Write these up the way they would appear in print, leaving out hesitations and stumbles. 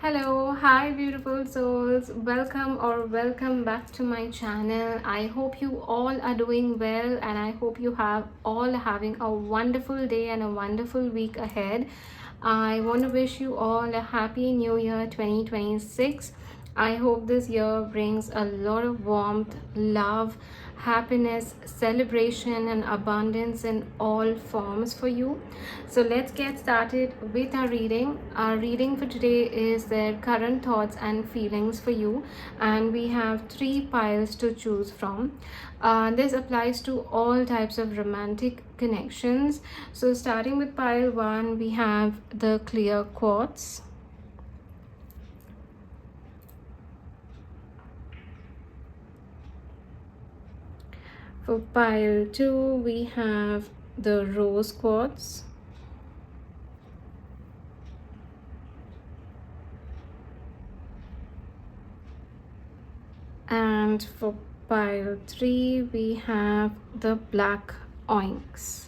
Hello, hi beautiful souls. Welcome back to my channel. I hope you all are doing well and I hope you have all having a wonderful day and a wonderful week ahead. I want to wish you all a happy new year 2026. I hope this year brings a lot of warmth, love, happiness, celebration, and abundance in all forms for you. So let's get started with our reading. Our reading for today is their current thoughts and feelings for you, and we have three piles to choose from. This applies to all types of romantic connections. So starting with pile one, we have the clear quartz. For pile 2, we have the rose quartz. And for pile 3, we have the black onyx.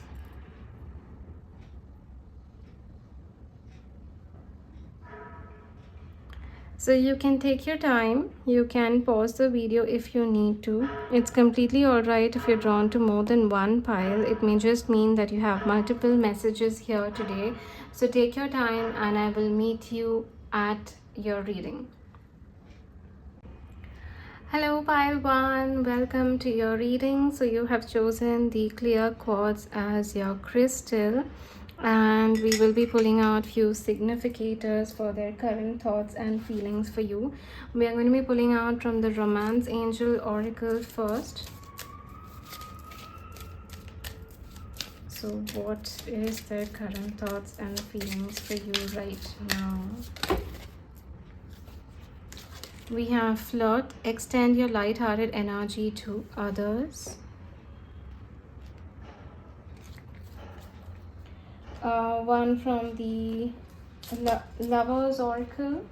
So you can take your time, you can pause the video if you need to. It's completely alright if you're drawn to more than one pile. It may just mean that you have multiple messages here today. So take your time and I will meet you at your reading. Hello pile 1, welcome to your reading. So you have chosen the clear quartz as your crystal, and we will be pulling out few significators for their current thoughts and feelings for you. We are going to be pulling out from the Romance Angel Oracle first. So what is their current thoughts and feelings for you right now? We have flirt, extend your light-hearted energy to others. One from the Lovers Oracle.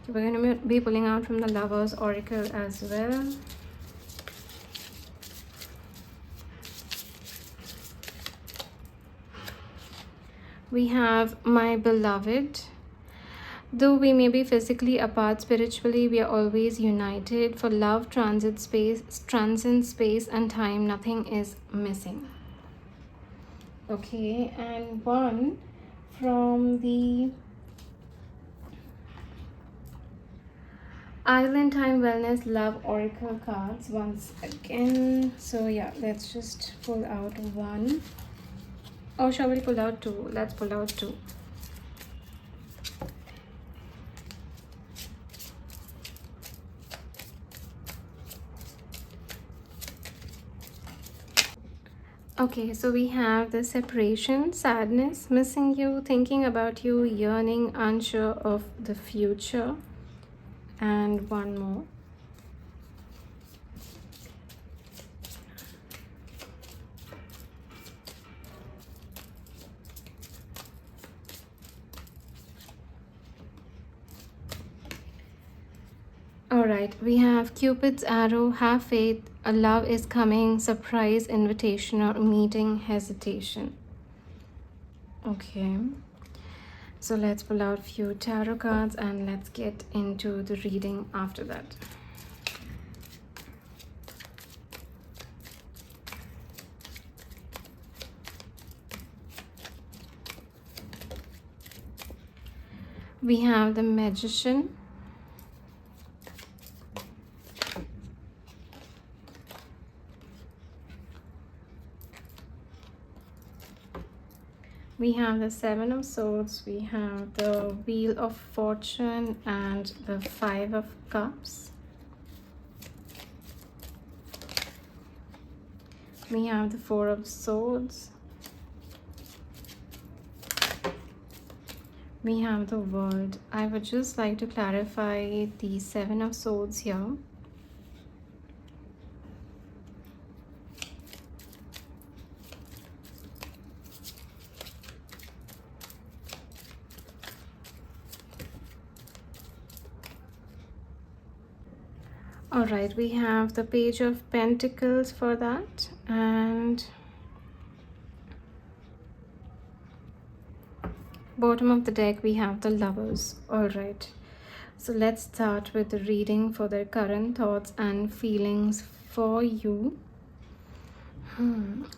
We're going to be pulling out from the Lovers Oracle as well. We have My Beloved. Though we may be physically apart, spiritually we are always united. For love transcends space and time. Nothing is missing. Okay, and one from the Island Time Wellness Love Oracle cards once again. So yeah, let's just pull out one. Or shall we pull out two? Let's pull out two. Okay, so we have the separation, sadness, missing you, thinking about you, yearning, unsure of the future, and one more. All right, we have Cupid's arrow, have faith, a love is coming, surprise, invitation, or meeting, hesitation. Okay, so let's pull out few tarot cards and let's get into the reading after that. We have the Magician. We have the Seven of Swords, we have the Wheel of Fortune, and the Five of Cups. We have the Four of Swords. We have the World. I would just like to clarify the Seven of Swords here. All right, we have the Page of Pentacles for that, and Bottom of the deck, we have the Lovers. All right. So let's start with the reading for their current thoughts and feelings for you.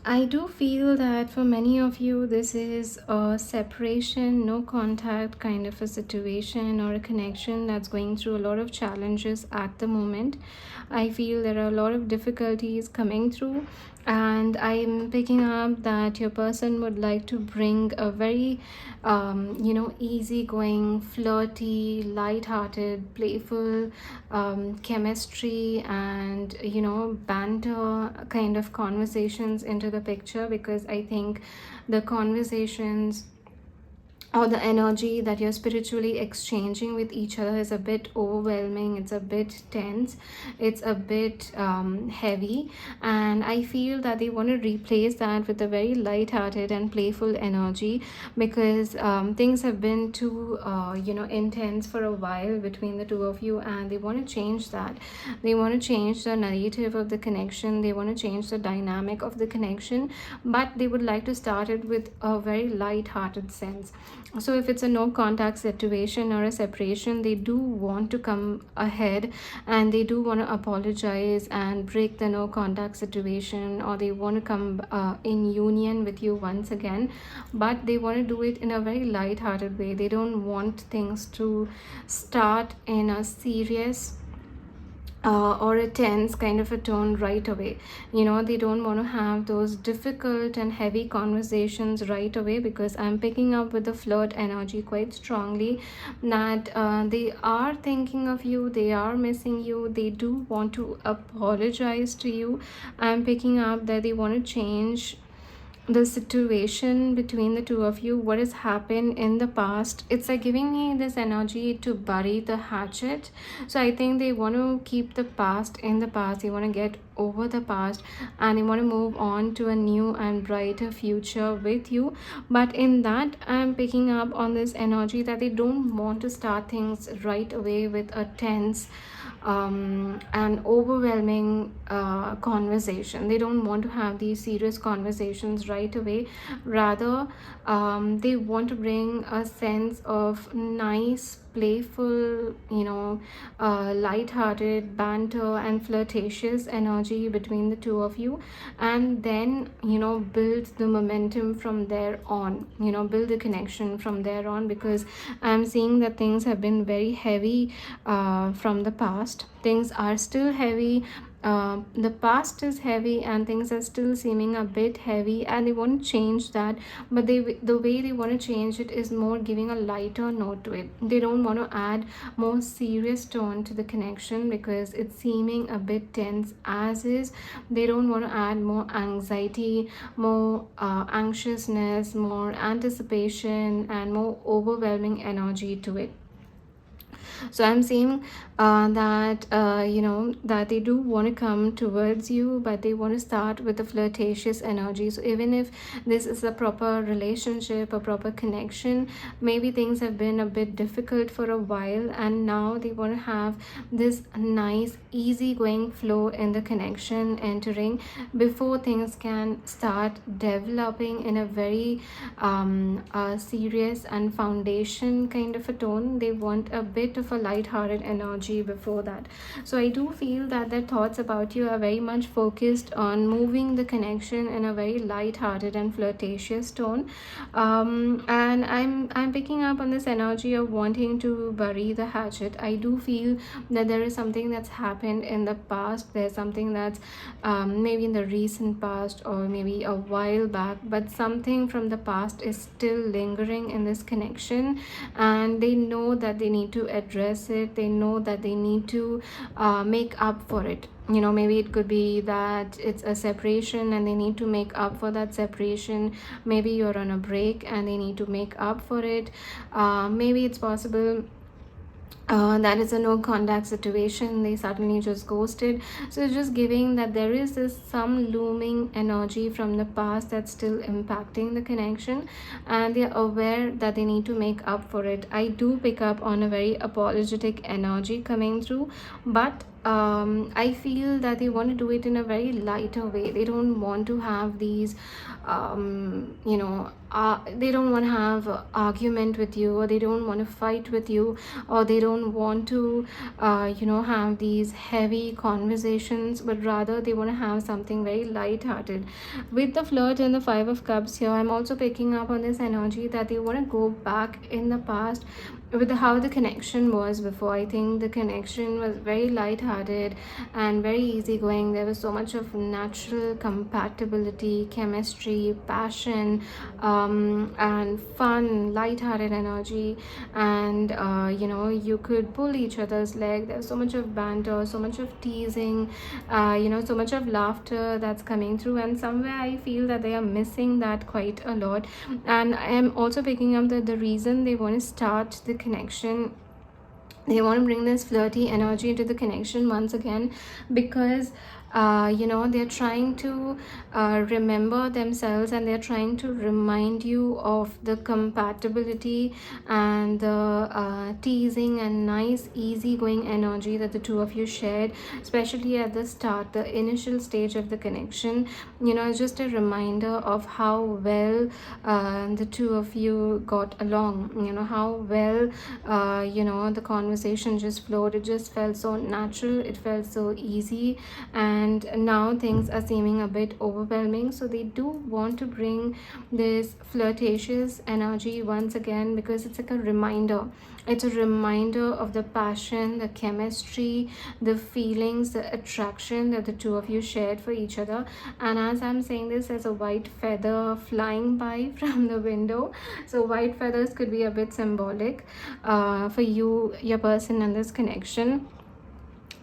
I do feel that for many of you, this is a separation, no contact kind of a situation or a connection that's going through a lot of challenges at the moment. I feel there are a lot of difficulties coming through, and I'm picking up that your person would like to bring a very easygoing, flirty, light-hearted, playful chemistry and banter kind of conversations into the picture, because I think the conversations or the energy that you're spiritually exchanging with each other is a bit overwhelming, it's a bit tense, it's a bit heavy, and I feel that they want to replace that with a very light-hearted and playful energy, because things have been too intense for a while between the two of you, and they want to change that. They want to change the narrative of the connection, they want to change the dynamic of the connection, but they would like to start it with a very light-hearted sense. So if it's a no contact situation or a separation, they do want to come ahead and they do want to apologize and break the no contact situation, or they want to come in union with you once again, but they want to do it in a very light-hearted way. They don't want things to start in a serious or a tense kind of a tone right away. They don't want to have those difficult and heavy conversations right away, because I'm picking up with the flirt energy quite strongly that they are thinking of you, they are missing you, they do want to apologize to you. I'm picking up that they want to change the situation between the two of you, what has happened in the past. It's like giving me this energy to bury the hatchet. So I think they want to keep the past in the past, they want to get over the past, and they want to move on to a new and brighter future with you. But in that, I'm picking up on this energy that they don't want to start things right away with a tense and overwhelming conversation. They don't want to have these serious conversations right away. Rather, they want to bring a sense of nice, playful, light-hearted banter and flirtatious energy between the two of you, and then build the momentum from there on. Build the connection from there on, because I'm seeing that things have been very heavy from the past. Things are still heavy. The past is heavy and things are still seeming a bit heavy, and they want to change that, but the way they want to change it is more giving a lighter note to it. They don't want to add more serious tone to the connection, because it's seeming a bit tense as is. They don't want to add more anxiety, more anxiousness, more anticipation, and more overwhelming energy to it. So I'm seeing that they do want to come towards you, but they want to start with a flirtatious energy. So even if this is a proper relationship, a proper connection, maybe things have been a bit difficult for a while, and now they want to have this nice easygoing flow in the connection entering before things can start developing in a very serious and foundation kind of a tone. They want a bit of a light-hearted energy before that. So I do feel that their thoughts about you are very much focused on moving the connection in a very light-hearted and flirtatious tone, and I'm picking up on this energy of wanting to bury the hatchet. I do feel that there is something that's happened in the past. There's something that's maybe in the recent past or maybe a while back, but something from the past is still lingering in this connection, and they know that they need to address it. They know that they need to make up for it. Maybe it could be that it's a separation and they need to make up for that separation. Maybe you're on a break and they need to make up for it. Maybe it's possible that is a no contact situation, they suddenly just ghosted. So it's just giving that there is this some looming energy from the past that's still impacting the connection, and they're aware that they need to make up for it. I do pick up on a very apologetic energy coming through, but I feel that they want to do it in a very lighter way. They don't want to have these they don't want to have a argument with you, or they don't want to fight with you, or they don't want to have these heavy conversations, but rather they want to have something very light-hearted. With the flirt and the Five of Cups here, I'm also picking up on this energy that they want to go back in the past with how the connection was before. I think the connection was very light-hearted and very easygoing. There was so much of natural compatibility, chemistry, passion, and fun, light-hearted energy, and you could pull each other's leg. There's so much of banter, so much of teasing, so much of laughter that's coming through, and somewhere I feel that they are missing that quite a lot. And I am also picking up that the reason they want to start the connection, they want to bring this flirty energy into the connection once again, because they're trying to remember themselves, and they're trying to remind you of the compatibility and the teasing and nice easygoing energy that the two of you shared, especially at the start, the initial stage of the connection. It's just a reminder of how well the two of you got along, how well the conversation just flowed. It just felt so natural, it felt so easy, and now things are seeming a bit overwhelming. So they do want to bring this flirtatious energy once again, because it's like a reminder. It's a reminder of the passion, the chemistry, the feelings, the attraction that the two of you shared for each other. And as I'm saying this, there's a white feather flying by from the window. So white feathers could be a bit symbolic for you, your person, and this connection.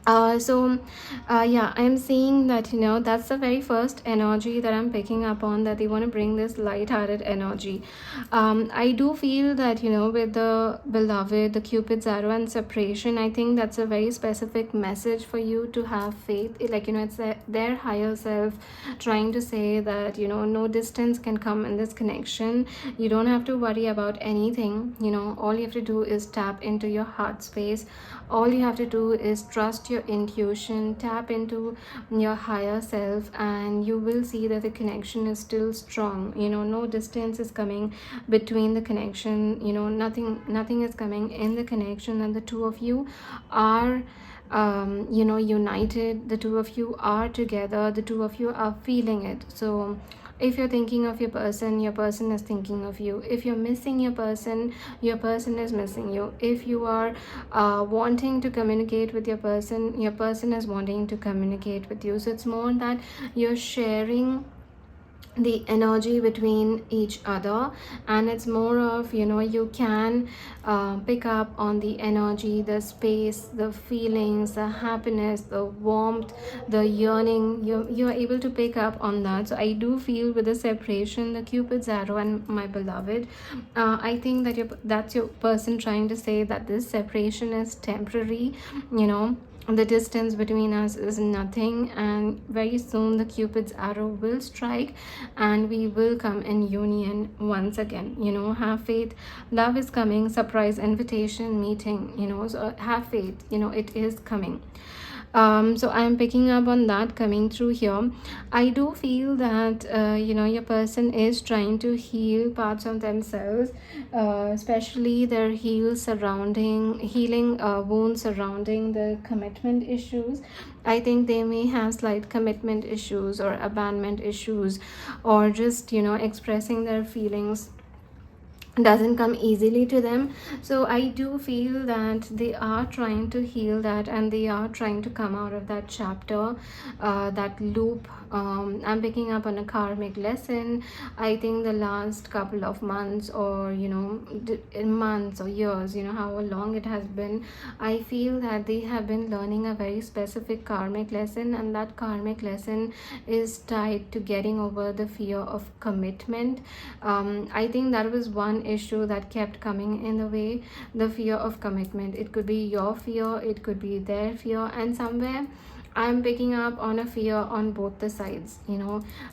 Yeah, I'm seeing that that's the very first energy that I'm picking up on, that they want to bring this light-hearted energy. I do feel that with the beloved, the Cupid's arrow and separation, I think that's a very specific message for you to have faith. It's their higher self trying to say that no distance can come in this connection. You don't have to worry about anything. All you have to do is tap into your heart space. All you have to do is trust your intuition, tap into your higher self, and you will see that the connection is still strong. No distance is coming between the connection. Nothing is coming in the connection, and the two of you are united. The two of you are together. The two of you are feeling it. So if you're thinking of your person is thinking of you. If you're missing your person is missing you. If you are wanting to communicate with your person is wanting to communicate with you. So it's more that you're sharing the energy between each other, and it's more of you can pick up on the energy, the space, the feelings, the happiness, the warmth, the yearning. You're able to pick up on that. So I do feel with the separation, the Cupid's arrow and my beloved, I think that that's your person trying to say that this separation is temporary. The distance between us is nothing, and very soon the Cupid's arrow will strike and we will come in union once again. Have faith. Love is coming. Surprise invitation, meeting. So have faith. It is coming. So I'm picking up on that coming through here. I do feel that your person is trying to heal parts of themselves, especially their healing wounds surrounding the commitment issues. I think they may have slight commitment issues or abandonment issues, or just expressing their feelings doesn't come easily to them. So I do feel that they are trying to heal that, and they are trying to come out of that chapter, that loop. I'm picking up on a karmic lesson. I think the last couple of months, or months or years, how long it has been, I feel that they have been learning a very specific karmic lesson, and that karmic lesson is tied to getting over the fear of commitment. I think that was one issue that kept coming in the way, the fear of commitment. It could be your fear, it could be their fear, and somewhere I'm picking up on a fear on both the sides,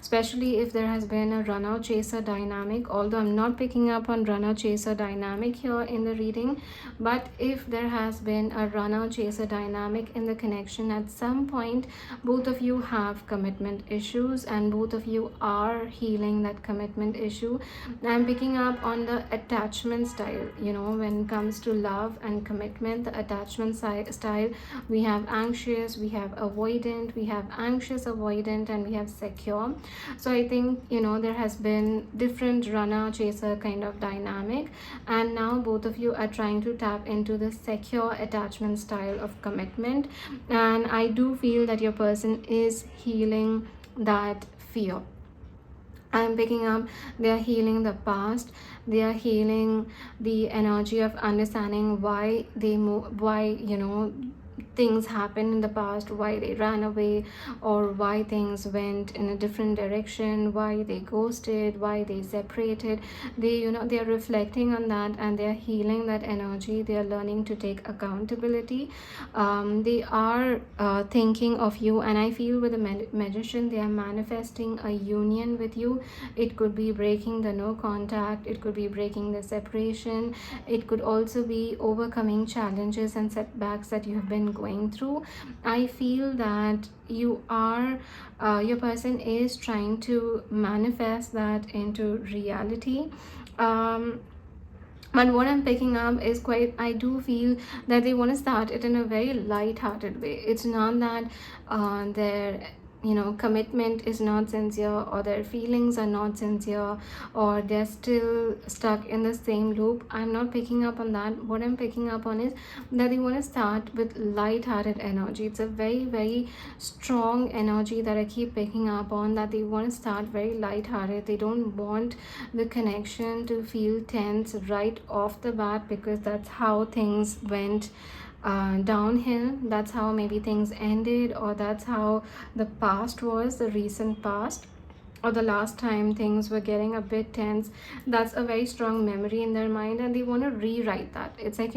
especially if there has been a runner chaser dynamic. Although I'm not picking up on runner chaser dynamic here in the reading, but if there has been a runner chaser dynamic in the connection at some point, both of you have commitment issues and both of you are healing that commitment issue. I'm picking up on the attachment style, when it comes to love and commitment, the attachment style. We have anxious, we have avoidant, we have anxious avoidant, and we have secure. So I think there has been different runner chaser kind of dynamic, and now both of you are trying to tap into the secure attachment style of commitment. And I do feel that your person is healing that fear. I'm picking up they are healing the past, they are healing the energy of understanding why they move, why things happened in the past, why they ran away, or why things went in a different direction, why they ghosted, why they separated. They are reflecting on that and they are healing that energy. They are learning to take accountability. They are thinking of you, and I feel with the magician they are manifesting a union with you. It could be breaking the no contact, it could be breaking the separation, it could also be overcoming challenges and setbacks that you have been going through. I feel that you are your person is trying to manifest that into reality. But what I'm picking up is I do feel that they want to start it in a very light-hearted way. It's not that they're commitment is not sincere, or their feelings are not sincere, or they're still stuck in the same loop. I'm not picking up on that. What I'm picking up on is that they want to start with light-hearted energy. It's a very, very strong energy that I keep picking up on, that they want to start very light-hearted. They don't want the connection to feel tense right off the bat, because that's how things went downhill. That's how maybe things ended, or that's how the past was, the recent past, or the last time things were getting a bit tense. That's a very strong memory in their mind, and they want to rewrite that. It's like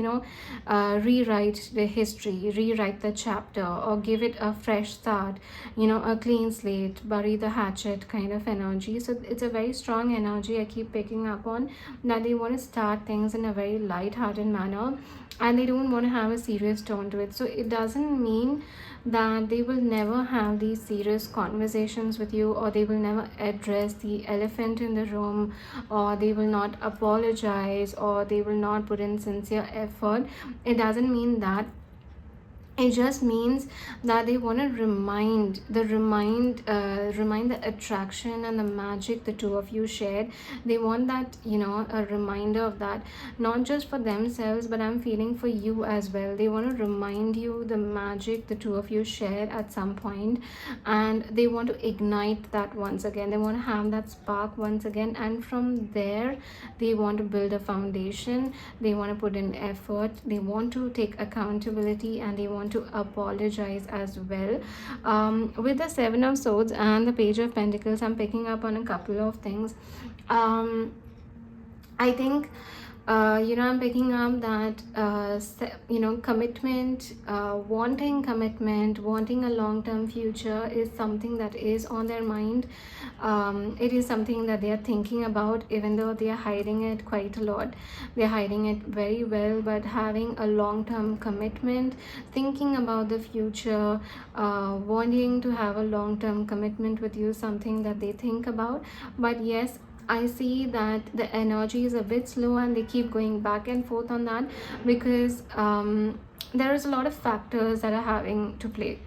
rewrite the history, rewrite the chapter, or give it a fresh start, a clean slate, bury the hatchet kind of energy. So it's a very strong energy I keep picking up on, that they want to start things in a very light-hearted manner, and they don't want to have a serious tone to it. So it doesn't mean that they will never have these serious conversations with you, or they will never address the elephant in the room, or they will not apologize, or they will not put in sincere effort. It doesn't mean that. It just means that they want to remind the attraction and the magic the two of you shared. They want that, a reminder of that, not just for themselves, but I'm feeling for you as well. They want to remind you the magic the two of you shared at some point, and they want to ignite that once again. They want to have that spark once again, and from there they want to build a foundation. They want to put in effort, they want to take accountability, and they want to apologize as well. With the Seven of Swords and the Page of Pentacles, I'm picking up on a couple of things. I think I'm picking up that commitment, wanting a long-term future is something that is on their mind. It is something that they are thinking about, even though they are hiding it quite a lot. They're hiding it very well, but having a long-term commitment, thinking about the future, wanting to have a long-term commitment with you, something that they think about. But yes, I see that the energy is a bit slow, and they keep going back and forth on that, because there is a lot of factors that are having to play,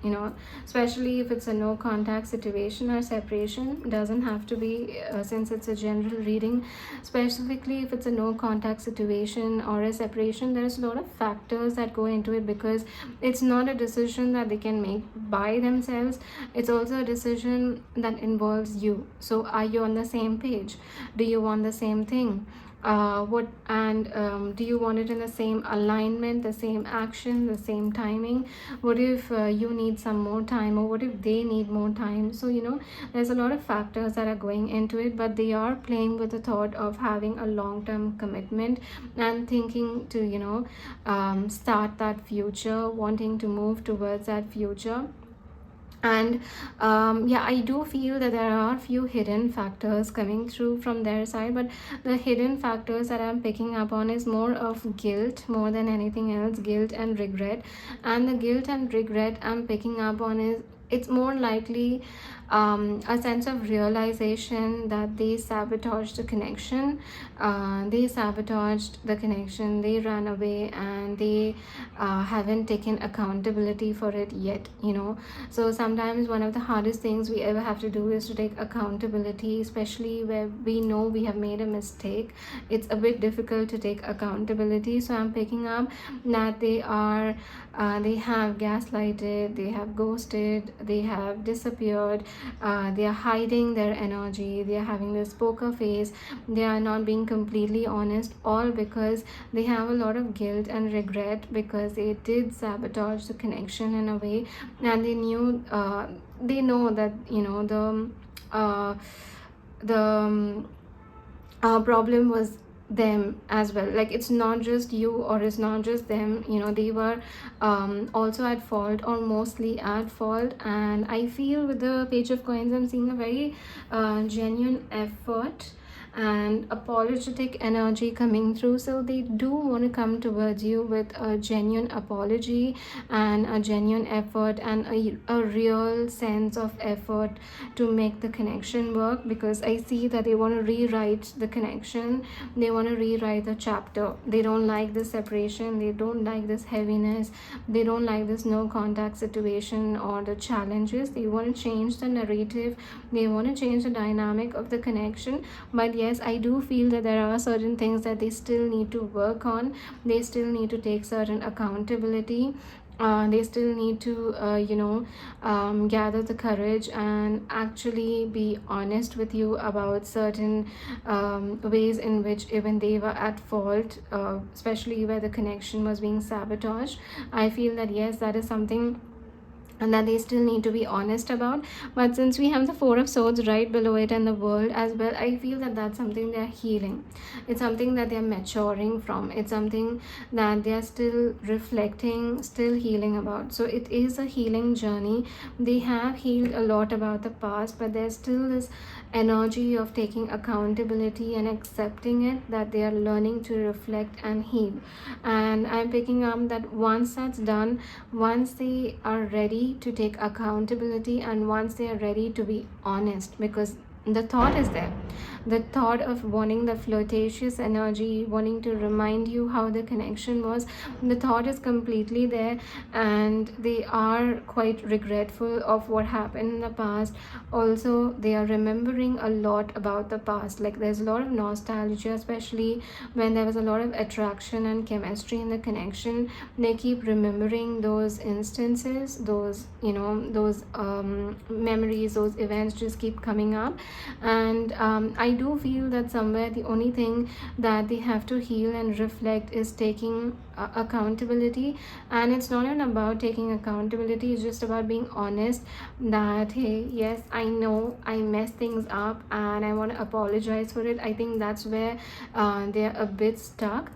especially if it's a no contact situation or separation. It doesn't have to be, since it's a general reading. Specifically if it's a no contact situation or a separation, there's a lot of factors that go into it, because it's not a decision that they can make by themselves. It's also a decision that involves you. So are you on the same page? Do you want the same thing? Do you want it in the same alignment, the same action, the same timing? What if you need some more time, or what if they need more time? So there's a lot of factors that are going into it, but they are playing with the thought of having a long-term commitment and thinking to start that future, wanting to move towards that future. And yeah, I do feel that there are few hidden factors coming through from their side, but the hidden factors that I'm picking up on is more of guilt more than anything else, guilt and regret. And the guilt and regret I'm picking up on is, it's more likely a sense of realization that they sabotaged the connection. They sabotaged the connection, they ran away, and they haven't taken accountability for it yet, you know. So sometimes one of the hardest things we ever have to do is to take accountability, especially where we know we have made a mistake. It's a bit difficult to take accountability. So I'm picking up that they have gaslighted, they have ghosted, they have disappeared, they are hiding their energy, they are having this poker face, they are not being completely honest, all because they have a lot of guilt and regret because they did sabotage the connection in a way. And they know that, you know, the problem was them as well. Like, it's not just you, or it's not just them, you know. They were also at fault, or mostly at fault. And I feel with the Page of Coins, I'm seeing a very genuine effort and apologetic energy coming through. So they do want to come towards you with a genuine apology and a genuine effort and a real sense of effort to make the connection work, because I see that they want to rewrite the connection, they want to rewrite the chapter. They don't like this separation, they don't like this heaviness, they don't like this no contact situation or the challenges. They want to change the narrative, they want to change the dynamic of the connection. But yes, I do feel that there are certain things that they still need to work on. They still need to take certain accountability. They still need to gather the courage and actually be honest with you about certain ways in which even they were at fault, especially where the connection was being sabotaged. I feel that yes, that is something and that they still need to be honest about. But since we have the Four of Swords right below it and the World as well, I feel that that's something they're healing. It's something that they're maturing from. It's something that they're still reflecting, still healing about. So it is a healing journey. They have healed a lot about the past, but there's still this energy of taking accountability and accepting it, that they are learning to reflect and heal. And I'm picking up that once that's done, once they are ready to take accountability, and once they are ready to be honest, because the thought is there, the thought of wanting the flirtatious energy, wanting to remind you how the connection was, the thought is completely there. And they are quite regretful of what happened in the past. Also, they are remembering a lot about the past. Like, there's a lot of nostalgia, especially when there was a lot of attraction and chemistry in the connection. They keep remembering those instances, those memories, those events just keep coming up. And I do feel that somewhere the only thing that they have to heal and reflect is taking accountability. And it's not even about taking accountability, it's just about being honest that, hey, yes, I know I messed things up and I want to apologize for it. I think that's where they're a bit stuck.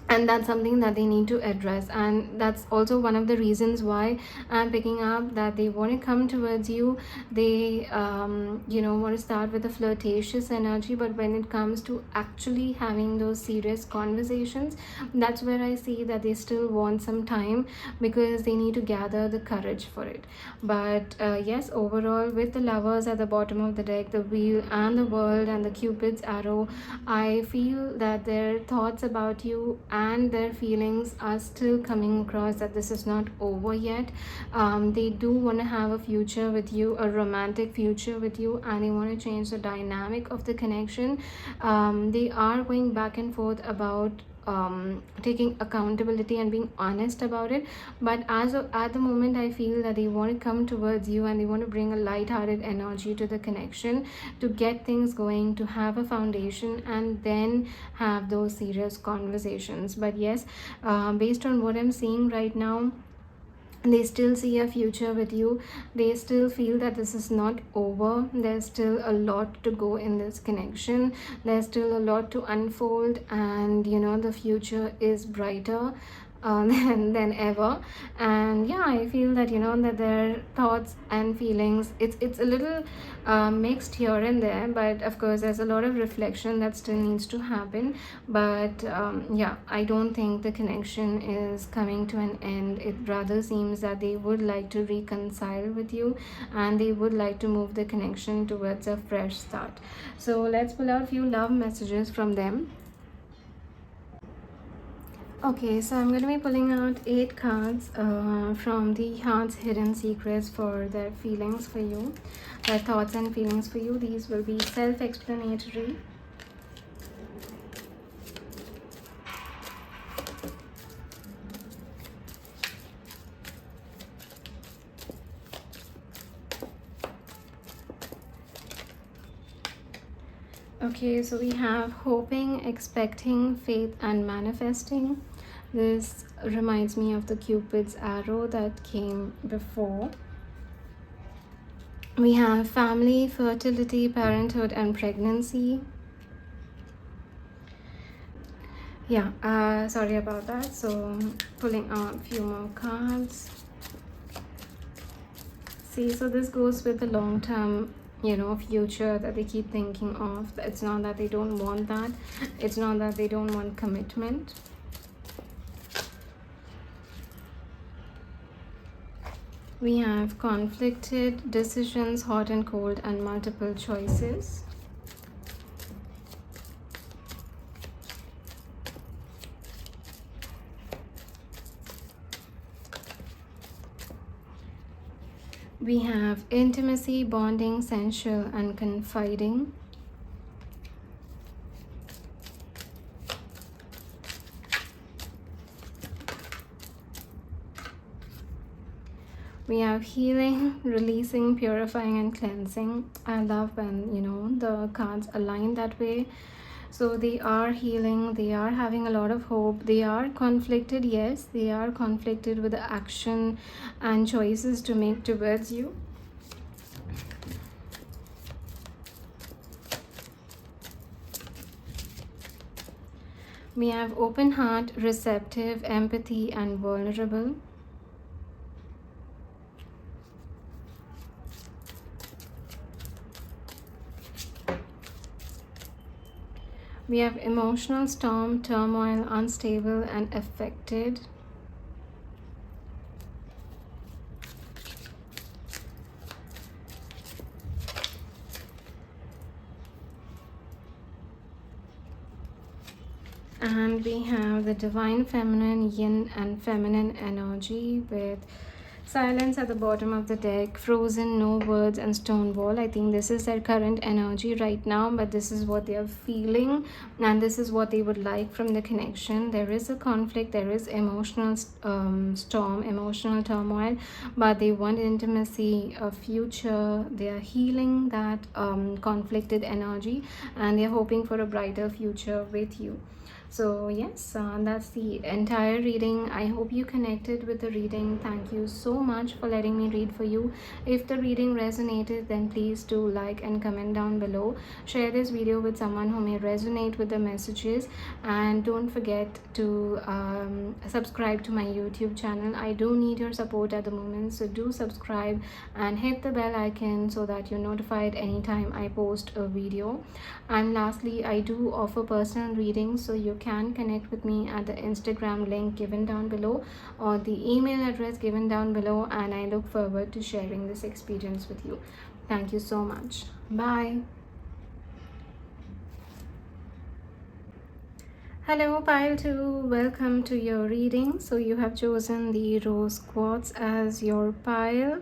And that's something that they need to address, and that's also one of the reasons why I'm picking up that they want to come towards you. They want to start with a flirtatious energy, but when it comes to actually having those serious conversations, that's where I see that they still want some time, because they need to gather the courage for it. But yes, overall, with the Lovers at the bottom of the deck, the Wheel and the World and the Cupid's arrow, I feel that their thoughts about you and their feelings are still coming across, that this is not over yet. They do want to have a future with you, a romantic future with you, and they want to change the dynamic of the connection. They are going back and forth about taking accountability and being honest about it. But at the moment, I feel that they want to come towards you and they want to bring a light-hearted energy to the connection, to get things going, to have a foundation, and then have those serious conversations. But yes, based on what I'm seeing right now, they still see a future with you. They still feel that this is not over. There's still a lot to go in this connection. There's still a lot to unfold, and the future is brighter. than ever. And yeah, I feel that, that their thoughts and feelings, it's a little mixed here and there, but of course there's a lot of reflection that still needs to happen. But yeah, I don't think the connection is coming to an end. It rather seems that they would like to reconcile with you, and they would like to move the connection towards a fresh start. So let's pull out a few love messages from them. Okay, so I'm going to be pulling out 8 cards from the Heart's Hidden Secrets for their feelings for you, their thoughts and feelings for you. These will be self-explanatory. Okay, so we have hoping, expecting, faith, and manifesting. This reminds me of the Cupid's arrow that came before. We have family, fertility, parenthood, and pregnancy. Yeah, sorry about that. So pulling out a few more cards. See, so this goes with the long-term, future that they keep thinking of. It's not that they don't want that. It's not that they don't want commitment. We have conflicted decisions, hot and cold, and multiple choices. We have intimacy, bonding, sensual, and confiding. We have healing, releasing, purifying, and cleansing. I love when, the cards align that way. So they are healing, they are having a lot of hope, they are conflicted. Yes, they are conflicted with the action and choices to make towards you. We have open heart, receptive, empathy, and vulnerable. We have emotional storm, turmoil, unstable, and affected. And we have the divine feminine, yin and feminine energy with silence at the bottom of the deck, frozen, no words, and stone wall. I think this is their current energy right now, but this is what they are feeling, and this is what they would like from the connection. There is a conflict, there is emotional storm, emotional turmoil, but they want intimacy, a future. They are healing that conflicted energy, and they're hoping for a brighter future with you. So yes, that's the entire reading. I hope you connected with the reading. Thank you so much for letting me read for you. If the reading resonated, then please do like and comment down below. Share this video with someone who may resonate with the messages, and don't forget to subscribe to my YouTube channel. I do need your support at the moment, so do subscribe and hit the bell icon so that you're notified anytime I post a video. And lastly, I do offer personal readings, so you can connect with me at the Instagram link given down below or the email address given down below, and I look forward to sharing this experience with you. Thank you so much. Bye. Hello pile 2, welcome to your reading. So you have chosen the rose quartz as your pile,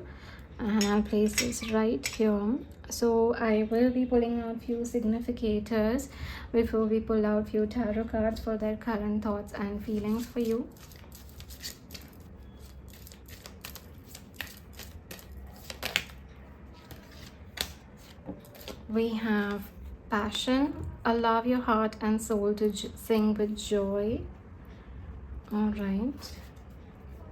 and I'll place this right here. So I will be pulling out few significators before we pull out few tarot cards for their current thoughts and feelings for you. We have passion, allow your heart and soul to sing with joy. All right.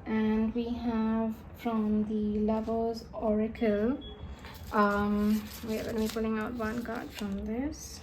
And we have from the Lovers Oracle, wait, let me pulling out one card from this.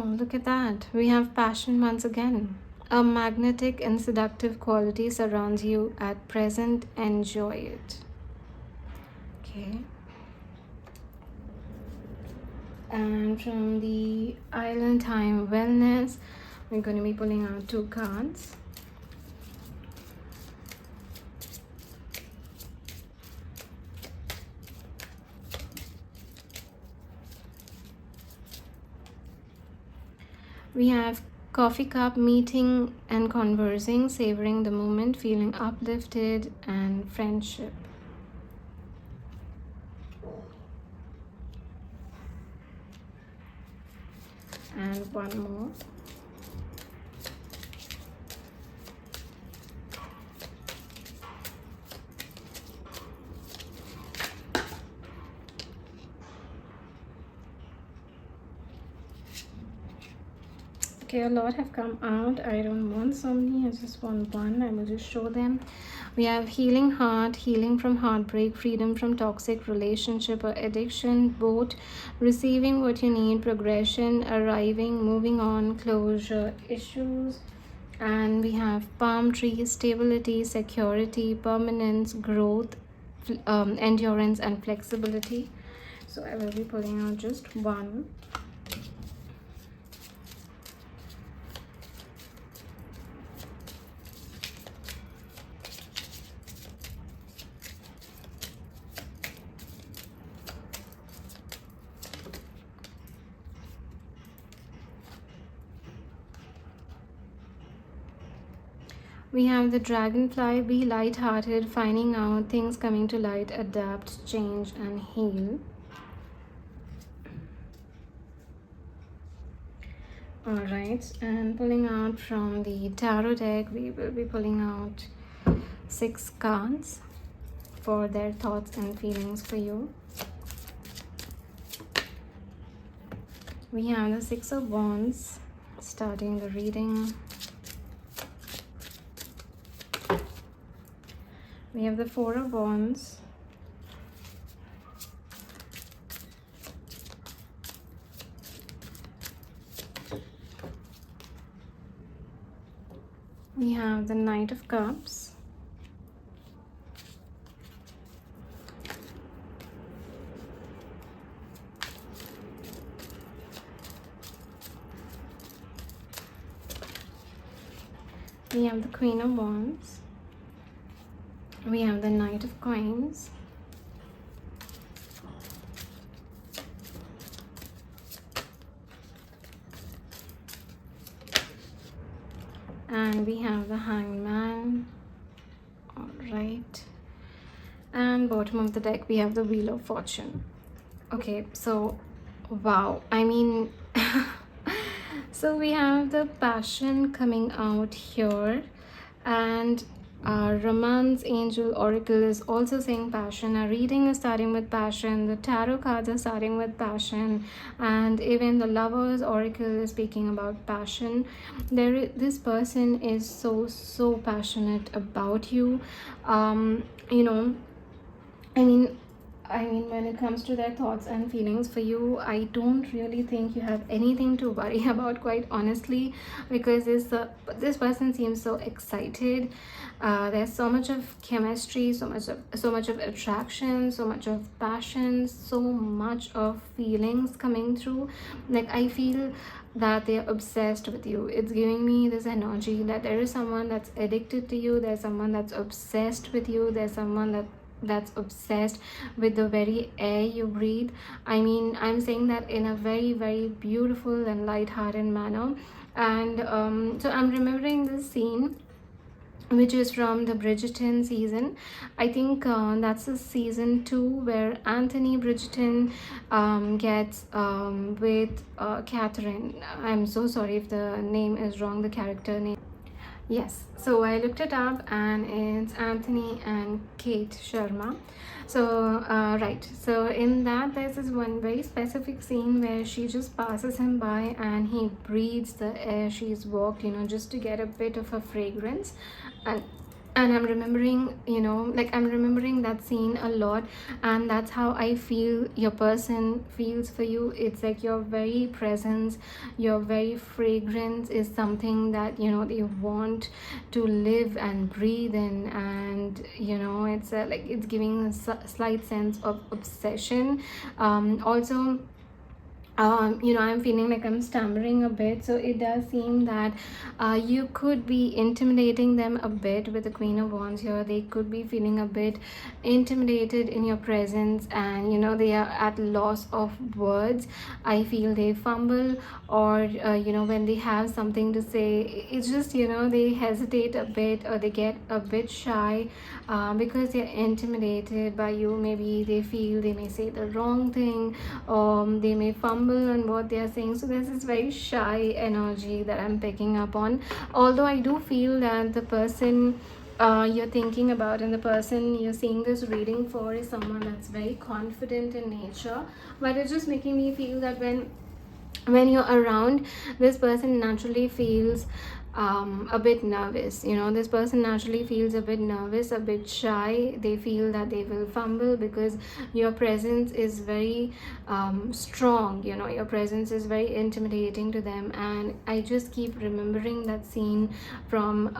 look at that. We have passion once again. A magnetic and seductive quality surrounds you at present. Enjoy it. Okay. And from the Island Time Wellness, we're going to be pulling out 2 cards. We have coffee cup, meeting and conversing, savoring the moment, feeling uplifted, and friendship. And one more. Okay, a lot have come out. I don't want so many. I just want one. I will just show them. We have healing heart, healing from heartbreak, freedom from toxic relationship or addiction, both receiving what you need, progression, arriving, moving on, closure, issues. And we have palm tree, stability, security, permanence, growth, endurance, and flexibility. So I will be pulling out just one. We have the dragonfly, be light-hearted, finding out things coming to light, adapt, change, and heal. Alright, and pulling out from the tarot deck, we will be pulling out 6 cards for their thoughts and feelings for you. We have the 6 of Wands, starting the reading. We have the 4 of Wands. We have the Knight of Cups. We have the Queen of Wands. We have the Knight of Coins. And we have the Hanged Man. Alright. And bottom of the deck we have the Wheel of Fortune. Okay, so wow. I mean so we have the passion coming out here, and our romance angel oracle is also saying passion. Our reading is starting with passion. The tarot cards are starting with passion, and even the lovers oracle is speaking about passion. This person is so passionate about you. You know, I mean, when it comes to their thoughts and feelings for you, I don't really think you have anything to worry about, quite honestly, because this person seems so excited. There's so much of chemistry, so much of attraction, so much of passion, so much of feelings coming through. Like, I feel that they're obsessed with you. It's giving me this energy that there is someone that's addicted to you, there's someone that's obsessed with you, there's someone that's obsessed with the very air you breathe. I mean, I'm saying that in a very beautiful and light-hearted manner. And so I'm remembering this scene, which is from the Bridgerton season. I think that's the season 2 where Anthony Bridgerton gets with Catherine. I'm so sorry if the name is wrong, the character name. Yes, so I looked it up and it's Anthony and Kate Sharma. So right, so in that there's this one very specific scene where she just passes him by and he breathes the air she's walked, you know, just to get a bit of a fragrance. And and I'm remembering, like I'm remembering that scene a lot, and that's how I feel your person feels for you. It's like your very presence, your very fragrance is something that they want to live and breathe in. And it's like it's giving a slight sense of obsession. Also, I'm feeling like I'm stammering a bit, so it does seem that you could be intimidating them a bit with the Queen of Wands here. They could be feeling a bit intimidated in your presence, and they are at loss of words. I feel they fumble, or when they have something to say, it's just they hesitate a bit, or they get a bit shy because they're intimidated by you. Maybe they feel they may say the wrong thing, they may fumble on what they are saying. So there's this very shy energy that I'm picking up on. Although I do feel that the person you're thinking about and the person you're seeing this reading for is someone that's very confident in nature, but it's just making me feel that when you're around this person, naturally feels a bit nervous. This person naturally feels a bit nervous, a bit shy. They feel that they will fumble because your presence is very strong. Your presence is very intimidating to them. And I just keep remembering that scene from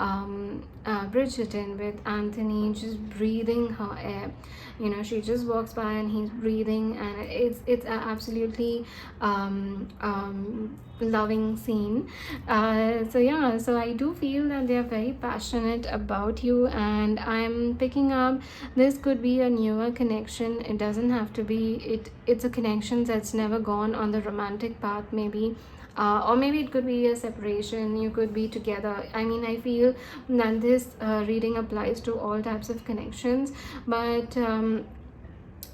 Bridgerton with Anthony just breathing her air. She just walks by and he's breathing, and it's a absolutely loving scene. So I do feel that they're very passionate about you, and I'm picking up this could be a newer connection. It doesn't have to be it's a connection that's never gone on the romantic path, maybe. Or maybe it could be a separation. You could be together. I mean, I feel that this reading applies to all types of connections, but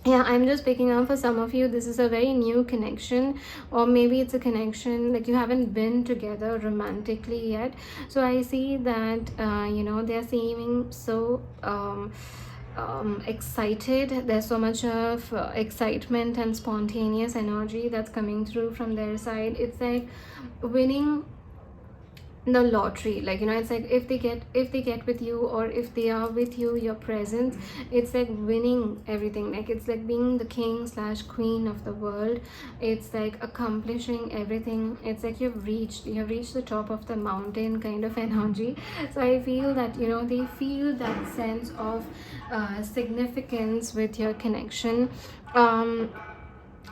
yeah, I'm just picking up for some of you, this is a very new connection, or maybe it's a connection like you haven't been together romantically yet. So I see that they're seeming so excited. There's so much of excitement and spontaneous energy that's coming through from their side. It's like winning the lottery. Like it's like if they get with you, or if they are with you, your presence, it's like winning everything. Like it's like being the king slash queen of the world. It's like accomplishing everything. It's like you've reached the top of the mountain kind of energy. So I feel that they feel that sense of significance with your connection.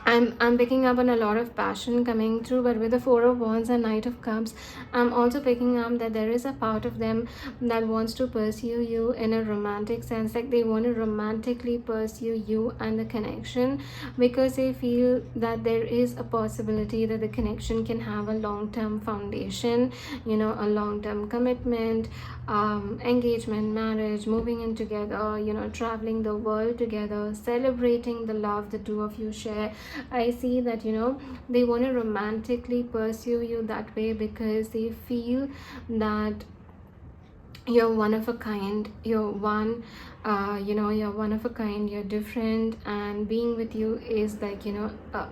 I'm picking up on a lot of passion coming through, but with the Four of Wands and Knight of Cups, I'm also picking up that there is a part of them that wants to pursue you in a romantic sense. Like they want to romantically pursue you and the connection, because they feel that there is a possibility that the connection can have a long-term foundation, a long-term commitment, engagement, marriage, moving in together, traveling the world together, celebrating the love the two of you share. I see that they want to romantically pursue you that way, because they feel that you're one of a kind. You're one of a kind, you're different, and being with you is like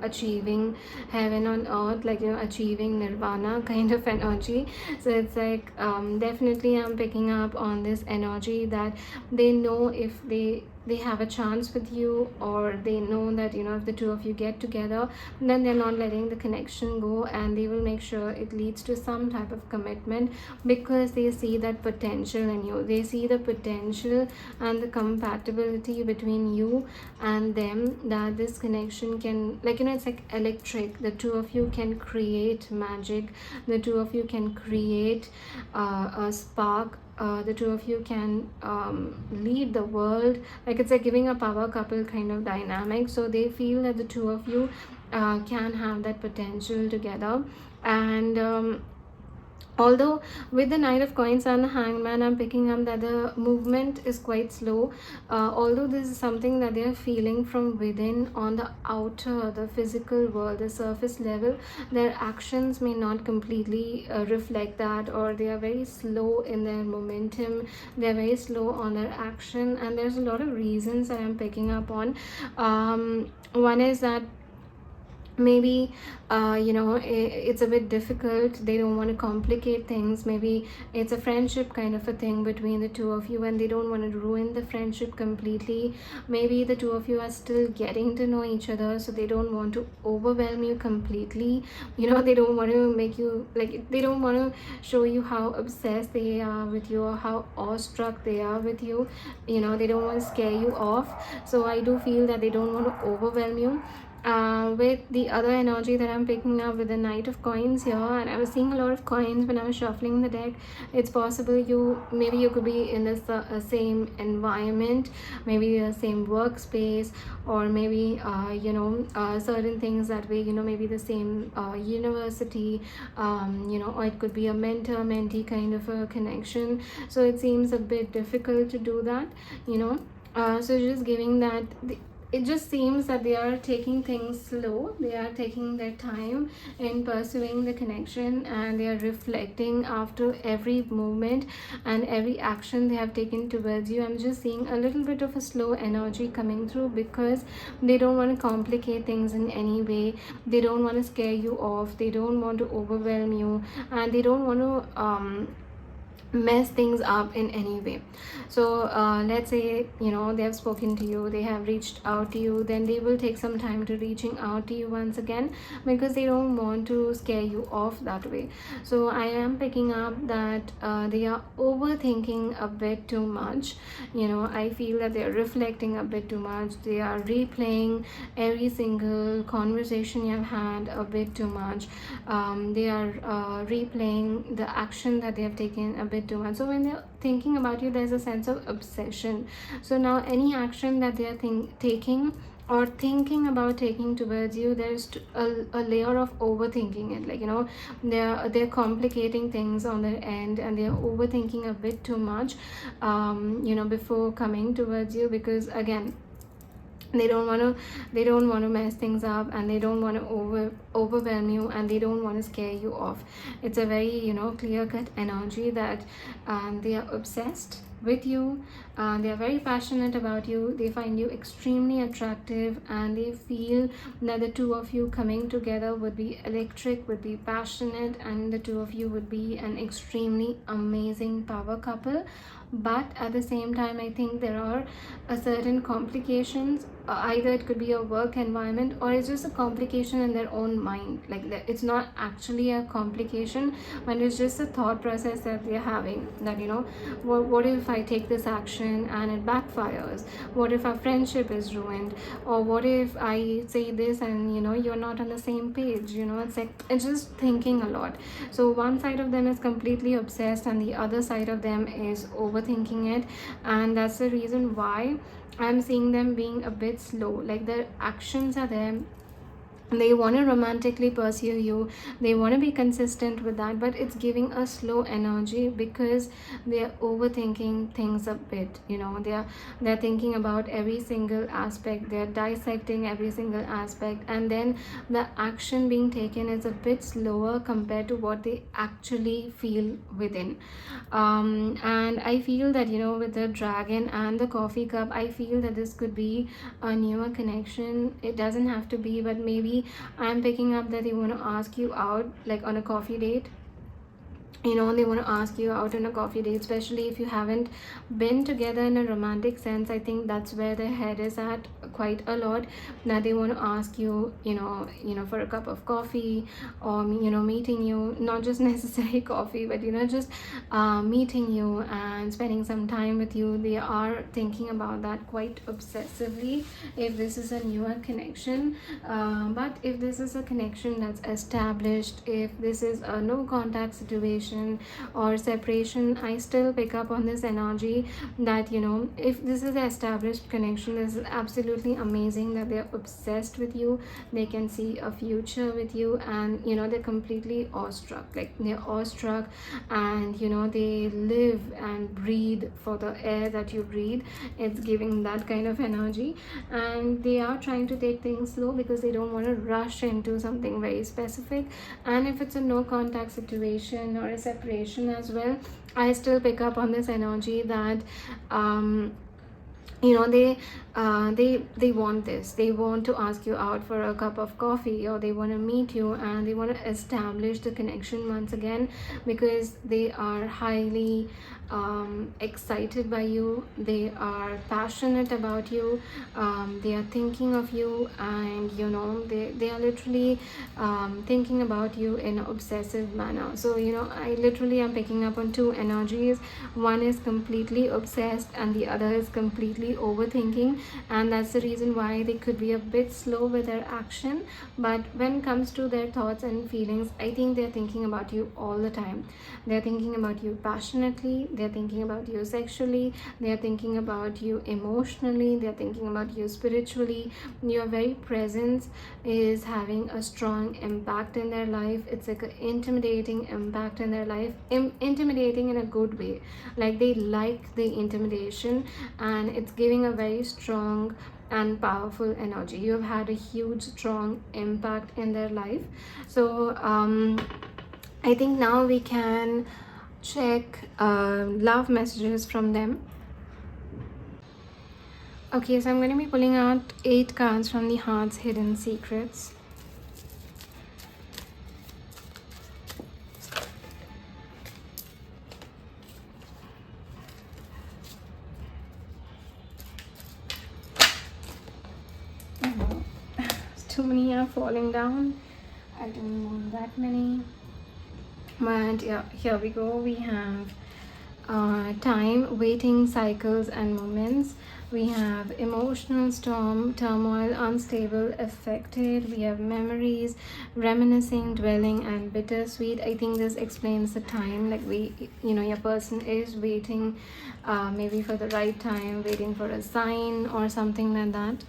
achieving heaven on earth, like achieving nirvana kind of energy. So it's like definitely I'm picking up on this energy that they know if they have a chance with you, or they know that if the two of you get together, then they're not letting the connection go, and they will make sure it leads to some type of commitment, because they see that potential in you. They see the potential and the compatibility between you and them, that this connection can, like it's like electric. The two of you can create magic. The two of you can create a spark. The two of you can lead the world. Like it's like giving a power couple kind of dynamic. So they feel that the two of you can have that potential together. And although with the Knight of Coins and the Hangman, I'm picking up that the movement is quite slow. Although this is something that they are feeling from within, on the outer, the physical world, the surface level, their actions may not completely reflect that, or they are very slow in their momentum. They're very slow on their action, and there's a lot of reasons that I'm picking up on. One is that maybe it's a bit difficult. They don't want to complicate things. Maybe it's a friendship kind of a thing between the two of you, and they don't want to ruin the friendship completely. Maybe the two of you are still getting to know each other, so they don't want to overwhelm you completely. They don't want to make you, like, they don't want to show you how obsessed they are with you or how awestruck they are with you. They don't want to scare you off. So I do feel that they don't want to overwhelm you. With the other energy that I'm picking up with the Knight of Coins here, and I was seeing a lot of coins when I was shuffling the deck. It's possible you could be in this same environment, maybe the same workspace, or maybe certain things that way, maybe the same university, or it could be a mentor-mentee kind of a connection. So it seems a bit difficult to do that. So just giving that, it just seems that they are taking things slow. They are taking their time in pursuing the connection, and they are reflecting after every movement and every action they have taken towards you. I'm just seeing a little bit of a slow energy coming through, because they don't want to complicate things in any way. They don't want to scare you off. They don't want to overwhelm you, and they don't want to mess things up in any way. So let's say they have spoken to you, they have reached out to you, then they will take some time to reaching out to you once again, because they don't want to scare you off that way. So I am picking up that they are overthinking a bit too much. I feel that they are reflecting a bit too much. They are replaying every single conversation you have had a bit too much. They are replaying the action that they have taken a bit too much. So when they're thinking about you, there's a sense of obsession. So now any action that they are taking or thinking about taking towards you, there's a layer of overthinking it. Like, they're complicating things on their end, and they're overthinking a bit too much before coming towards you, because again, they don't want to mess things up, and they don't want to overwhelm you, and they don't want to scare you off. It's a very clear cut energy that they are obsessed with you. They are very passionate about you. They find you extremely attractive, and they feel that the two of you coming together would be electric, would be passionate, and the two of you would be an extremely amazing power couple. But at the same time, I think there are a certain complications. Either it could be a work environment, or it's just a complication in their own mind. Like, it's not actually a complication, but it's just a thought process that they're having, that what if I take this action and it backfires? What if our friendship is ruined? Or what if I say this and you're not on the same page? It's like, it's just thinking a lot. So one side of them is completely obsessed, and the other side of them is overthinking it. And that's the reason why I'm seeing them being a bit slow. Like, their actions are there. They want to romantically pursue you, they want to be consistent with that, but it's giving a slow energy, because they're overthinking things a bit. They're thinking about every single aspect, they're dissecting every single aspect, and then the action being taken is a bit slower compared to what they actually feel within. And I feel that with the dragon and the coffee cup, I feel that this could be a newer connection. It doesn't have to be, but maybe I'm picking up that they want to ask you out, like on a coffee date. They want to ask you out on a coffee date, especially if you haven't been together in a romantic sense. I think that's where their head is at quite a lot. Now they want to ask you, for a cup of coffee, or meeting you, not just necessarily coffee, but just meeting you and spending some time with you. They are thinking about that quite obsessively, if this is a newer connection. But if this is a connection that's established, if this is a no contact situation or separation, I still pick up on this energy that if this is an established connection, this is absolutely amazing, that they're obsessed with you. They can see a future with you, and they're completely awestruck. Like, they're awestruck, and they live and breathe for the air that you breathe. It's giving that kind of energy, and they are trying to take things slow, because they don't want to rush into something very specific. And if it's a no contact situation or a separation as well, I still pick up on this energy that they they want this. They want to ask you out for a cup of coffee, or they want to meet you and they want to establish the connection once again, because they are highly excited by you. They are passionate about you. They are thinking of you, and they are literally thinking about you in an obsessive manner. So I literally am picking up on two energies. One is completely obsessed and the other is completely overthinking, and that's the reason why they could be a bit slow with their action. But when it comes to their thoughts and feelings, I think they're thinking about you all the time. They're thinking about you passionately, they're thinking about you sexually, they're thinking about you emotionally, they're thinking about you spiritually. Your very presence is having a strong impact in their life. It's like an intimidating impact in their life, intimidating in a good way. Like they like the intimidation, and it's giving a very strong and powerful energy. You have had a huge strong impact in their life. So I think now we can check love messages from them. Okay, so I'm going to be pulling out 8 cards from the Heart's Hidden Secrets. Too many are falling down. I don't want that many. But yeah, here we go. We have time, waiting, cycles and moments. We have emotional storm, turmoil, unstable, affected. We have memories, reminiscing, dwelling and bittersweet. I think this explains the time. Like your person is waiting maybe for the right time, waiting for a sign or something like that.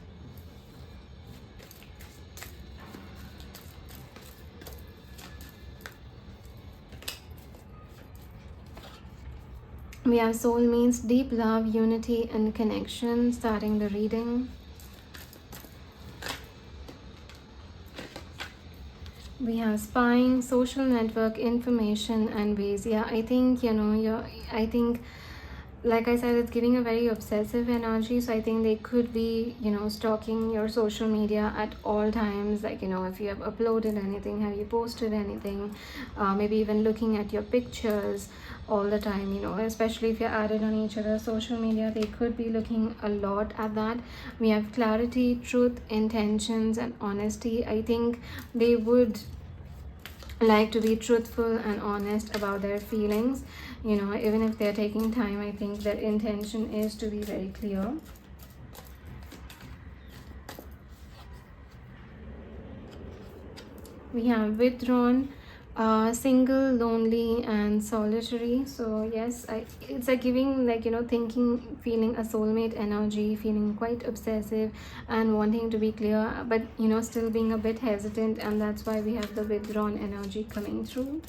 We have soulmates, deep love, unity and connection. Starting the reading. We have spying, social network, information and ways. Yeah, I think I think, like I said, it's giving a very obsessive energy. So I think they could be stalking your social media at all times. Like if you have uploaded anything, have you posted anything, maybe even looking at your pictures all the time, especially if you're added on each other's social media. They could be looking a lot at that. We have clarity, truth, intentions and honesty. I think they would like to be truthful and honest about their feelings, even if they're taking time. I think their intention is to be very clear. We have withdrawn, single, lonely and solitary. So yes, it's like giving thinking, feeling a soulmate energy, feeling quite obsessive and wanting to be clear, but still being a bit hesitant, and that's why we have the withdrawn energy coming through.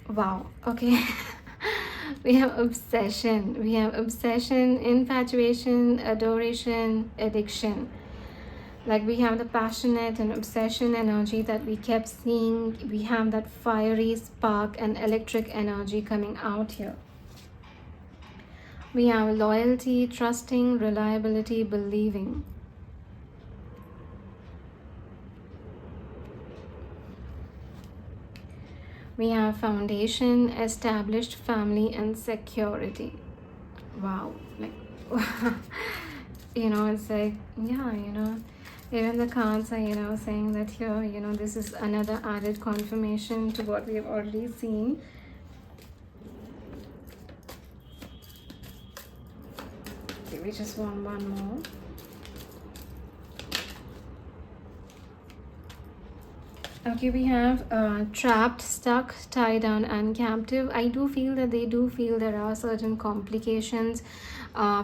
Wow, okay. We have obsession, infatuation, adoration, addiction. Like we have the passionate and obsession energy that we kept seeing. We have that fiery spark and electric energy coming out here. We have loyalty, trusting, reliability, believing. We have foundation, established, family and security. Wow, like it's like, yeah, even the cards are saying that here, this is another added confirmation to what we have already seen. Okay, we just want one more. Okay, we have trapped, stuck, tied down and captive. I do feel that they do feel there are certain complications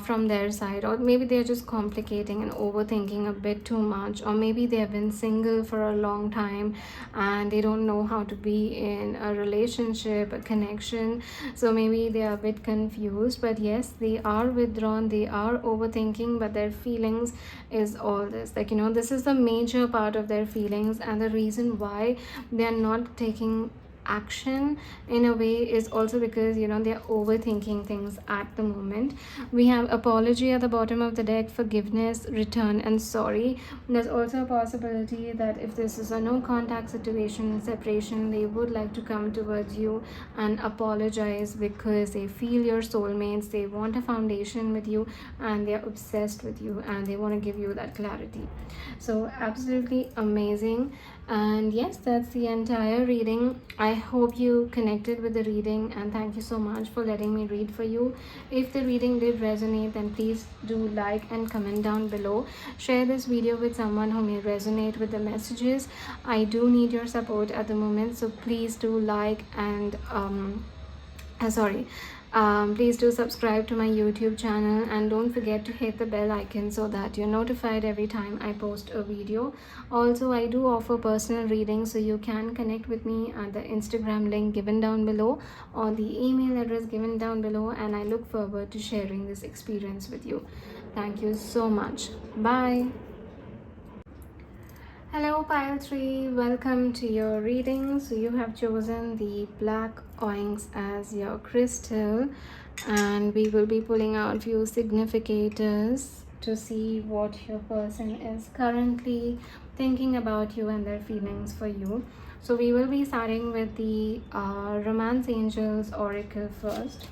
from their side, or maybe they're just complicating and overthinking a bit too much, or maybe they have been single for a long time and they don't know how to be in a relationship, a connection. So maybe they are a bit confused. But yes, they are withdrawn, they are overthinking, but their feelings is all this. Like this is the major part of their feelings, and the reason why they are not taking action in a way is also because, you know, they're overthinking things at the moment. We have apology at the bottom of the deck, forgiveness, return, and sorry. There's also a possibility that if this is a no contact situation, separation, they would like to come towards you and apologize because they feel your soulmates, they want a foundation with you, and they're obsessed with you, and they want to give you that clarity. So absolutely amazing. And yes, that's the entire reading. I hope you connected with the reading, and thank you so much for letting me read for you. If the reading did resonate, then please do like and comment down below. Share this video with someone who may resonate with the messages. I do need your support at the moment, so please do like and sorry, please do subscribe to my YouTube channel, and don't forget to hit the bell icon so that you're notified every time I post a video. Also, I do offer personal readings, so you can connect with me at the Instagram link given down below or the email address given down below, and I look forward to sharing this experience with you. Thank you so much. Bye. Hello pile 3, welcome to your reading. So you have chosen the black onyx as your crystal, and we will be pulling out few significators to see what your person is currently thinking about you and their feelings for you. So we will be starting with the romance angels oracle first.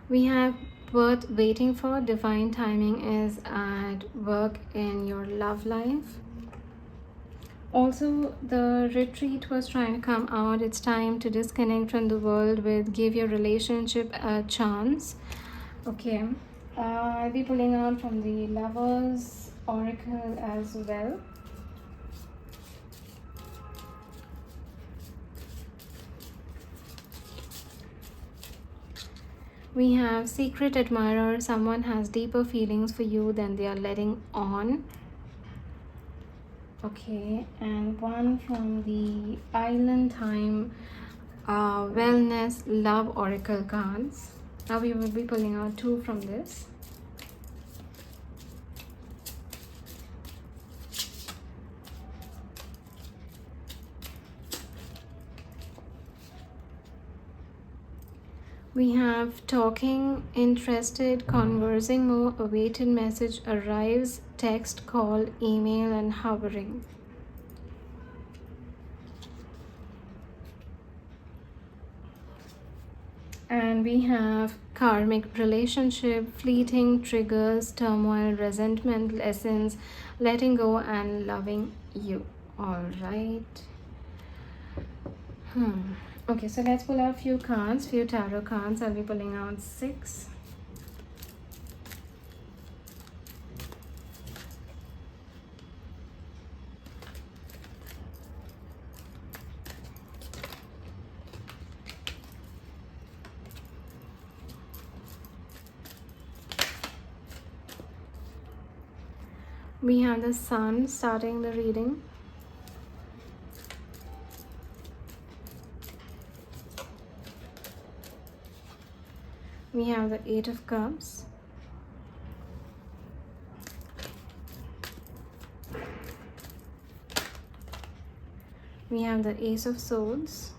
We have worth waiting for. Divine timing is at work in your love life. Also, the retreat was trying to come out. It's time to disconnect from the world with give your relationship a chance. Okay, I'll be pulling out from the lovers oracle as well. We have secret admirer. Someone has deeper feelings for you than they are letting on. Okay, and one from the island time wellness love oracle cards. Now we will be pulling out 2 from this. We have talking, interested, conversing more, awaited message arrives, text, call, email, and hovering. And we have karmic relationship, fleeting, triggers, turmoil, resentment, lessons, letting go, and loving you. All right. Okay, so let's pull out few cards, few tarot cards. I'll be pulling out 6. We have the sun starting the reading. We have the 8 of cups. We have the ace of swords.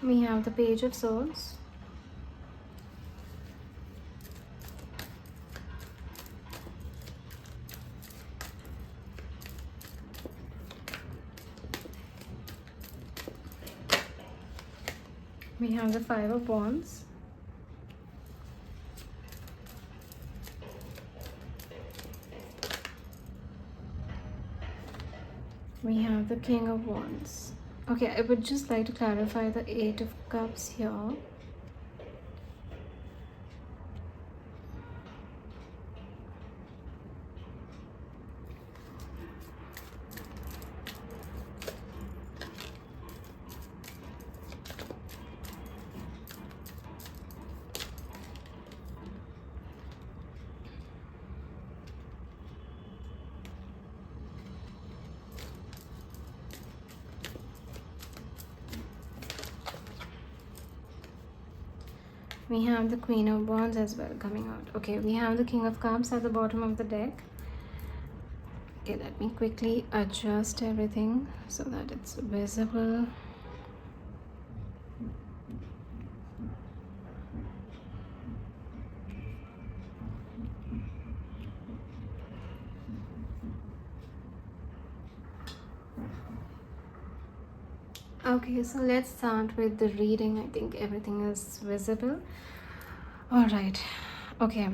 We have the page of swords. We have the 5 of wands. We have the king of wands. Okay, I would just like to clarify the 8 of cups here. We have the Queen of Wands as well coming out. Okay, we have the King of Cups at the bottom of the deck. Okay, let me quickly adjust everything so that it's visible. Okay, so let's start with the reading. I think everything is visible. All right. Okay.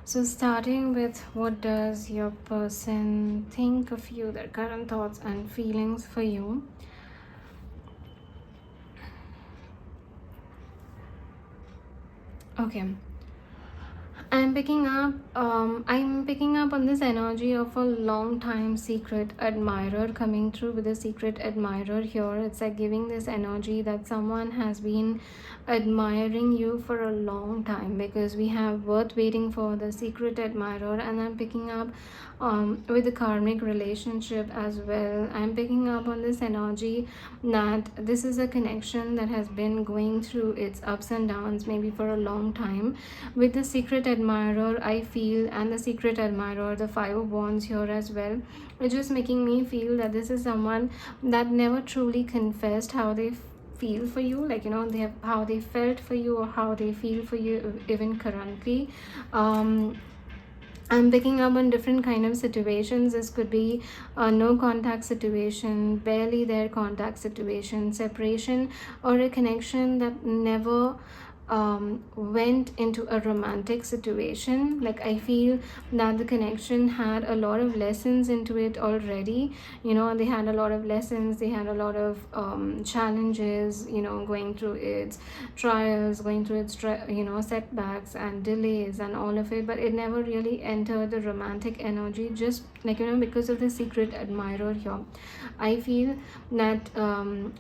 So starting with, what does your person think of you, their current thoughts and feelings for you? Okay. I'm picking up on this energy of a long time secret admirer coming through with a secret admirer here. It's like giving this energy that someone has been admiring you for a long time, because we have worth waiting for, the secret admirer, and I'm picking up with the karmic relationship as well. I'm picking up on this energy that this is a connection that has been going through its ups and downs maybe for a long time. With the secret admirer, I feel, and the secret admirer, the Five of Wands here as well, it's just making me feel that this is someone that never truly confessed how they feel for you, like, you know, they have how they felt for you or how they feel for you even currently. I'm picking up on different kind of situations. This could be a no contact situation, barely there contact situation, separation, or a connection that never went into a romantic situation. Like, I feel that the connection had a lot of lessons into it already. You know, they had a lot of lessons, they had a lot of challenges, you know, going through its trials, going through its setbacks and delays and all of it, but it never really entered the romantic energy, just like, you know, because of the secret admirer here. I feel that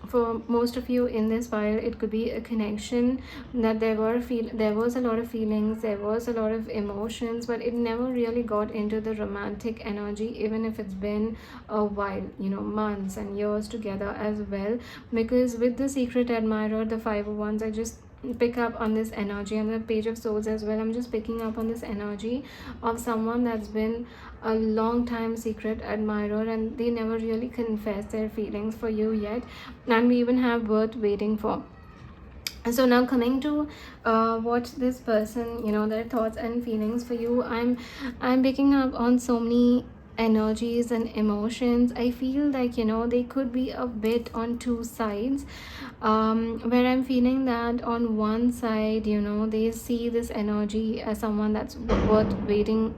for most of you in this file, it could be a connection that there was a lot of feelings, there was a lot of emotions, but it never really got into the romantic energy, even if it's been a while, you know, months and years together as well. Because with the secret admirer, the Five of Wands, I just pick up on this energy, and the Page of Swords as well. I'm just picking up on this energy of someone that's been a long time secret admirer, and they never really confess their feelings for you yet, and we even have worth waiting for. So now coming to what this person, you know, their thoughts and feelings for you, I'm picking up on so many energies and emotions. I feel like, you know, they could be a bit on two sides, where I'm feeling that on one side, you know, they see this energy as someone that's worth waiting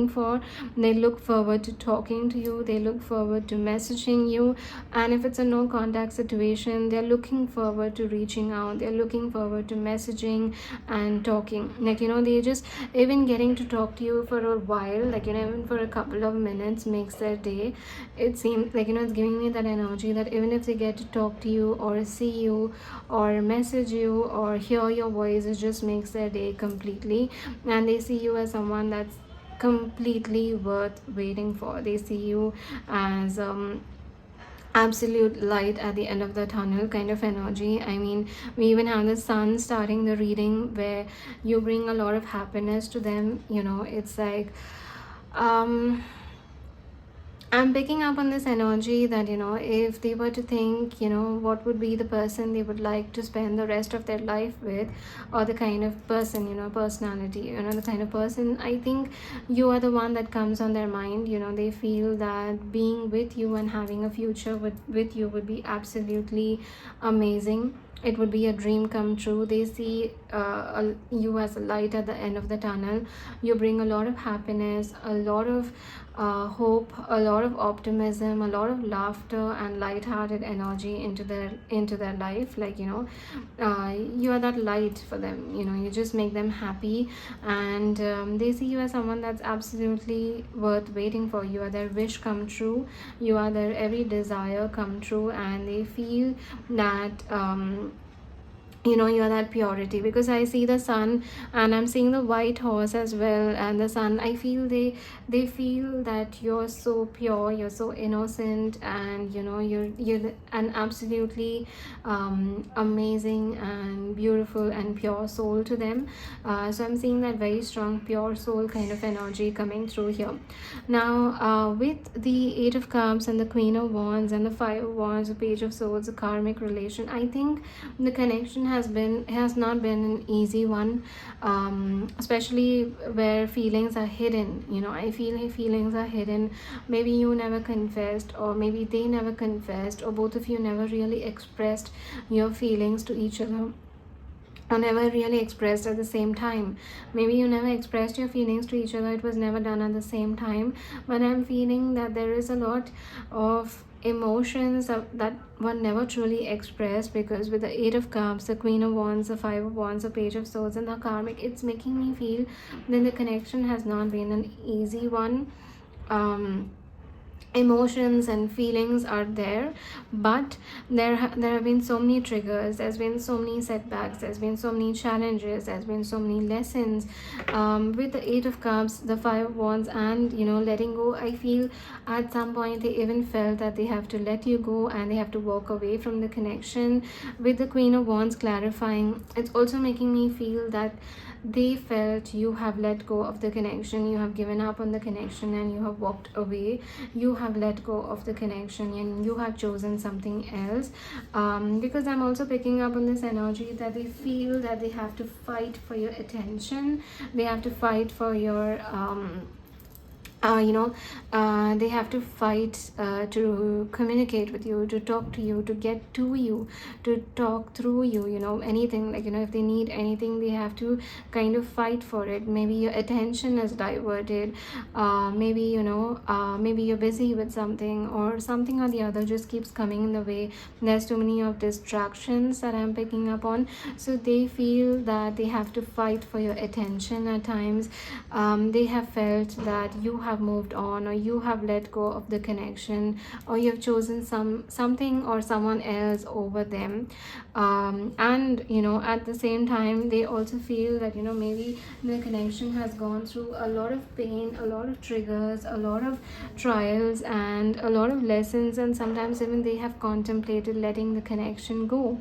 for. They look forward to talking to you, they look forward to messaging you, and if it's a no contact situation, they're looking forward to reaching out, they're looking forward to messaging and talking. Like, you know, they just, even getting to talk to you for a while, like, you know, even for a couple of minutes makes their day. It seems like, you know, it's giving me that energy that even if they get to talk to you or see you or message you or hear your voice, it just makes their day completely, and they see you as someone that's completely worth waiting for. They see you as absolute light at the end of the tunnel kind of energy. I mean, we even have the sun starting the reading, where you bring a lot of happiness to them. You know, it's like I'm picking up on this energy that, you know, if they were to think, you know, what would be the person they would like to spend the rest of their life with, or the kind of person, you know, personality, you know, the kind of person, I think you are the one that comes on their mind. You know, they feel that being with you and having a future with you would be absolutely amazing. It would be a dream come true. They see you as a light at the end of the tunnel. You bring a lot of happiness, a lot of hope, a lot of optimism, a lot of laughter and light-hearted energy into their life. Like, you know, you are that light for them. You know, you just make them happy, and they see you as someone that's absolutely worth waiting for. You are their wish come true, you are their every desire come true, and they feel that you're that purity, because I see the sun and I'm seeing the white horse as well, and the sun, I feel they feel that you're so pure, you're so innocent, and you're an absolutely amazing and beautiful and pure soul to them. So I'm seeing that very strong pure soul kind of energy coming through here. Now with the Eight of Cups and the Queen of Wands and the Five of Wands, the Page of Swords, the karmic relation, I think the connection has not been an easy one, especially where feelings are hidden. I feel like feelings are hidden. Maybe you never confessed, or maybe they never confessed, or both of you never really expressed your feelings to each other, or never really expressed at the same time. Maybe you never expressed your feelings to each other, it was never done at the same time. But I'm feeling that there is a lot of emotions that were never truly expressed, because with the Eight of Cups, the Queen of Wands, the Five of Wands, the Page of Swords, and the karmic, it's making me feel that the connection has not been an easy one. Emotions and feelings are there, but there have been so many triggers, there's been so many setbacks, there's been so many challenges, there's been so many lessons. With the Eight of Cups, the Five of Wands, and letting go, I feel at some point they even felt that they have to let you go and they have to walk away from the connection. With the Queen of Wands clarifying, it's also making me feel that they felt you have let go of the connection, you have given up on the connection, and you have walked away, you have let go of the connection, and you have chosen something else. Because I'm also picking up on this energy that they feel that they have to fight for your attention, they have to fight for your they have to fight to communicate with you, to talk to you, to get to you, to talk through you, anything, like, if they need anything, they have to kind of fight for it. Maybe your attention is diverted, maybe maybe you're busy with something, or something or the other just keeps coming in the way. There's too many of distractions that I'm picking up on, so they feel that they have to fight for your attention at times. They have felt that you have moved on, or you have let go of the connection, or you have chosen something or someone else over them. And at the same time, they also feel that maybe the connection has gone through a lot of pain, a lot of triggers, a lot of trials, and a lot of lessons, and sometimes even they have contemplated letting the connection go.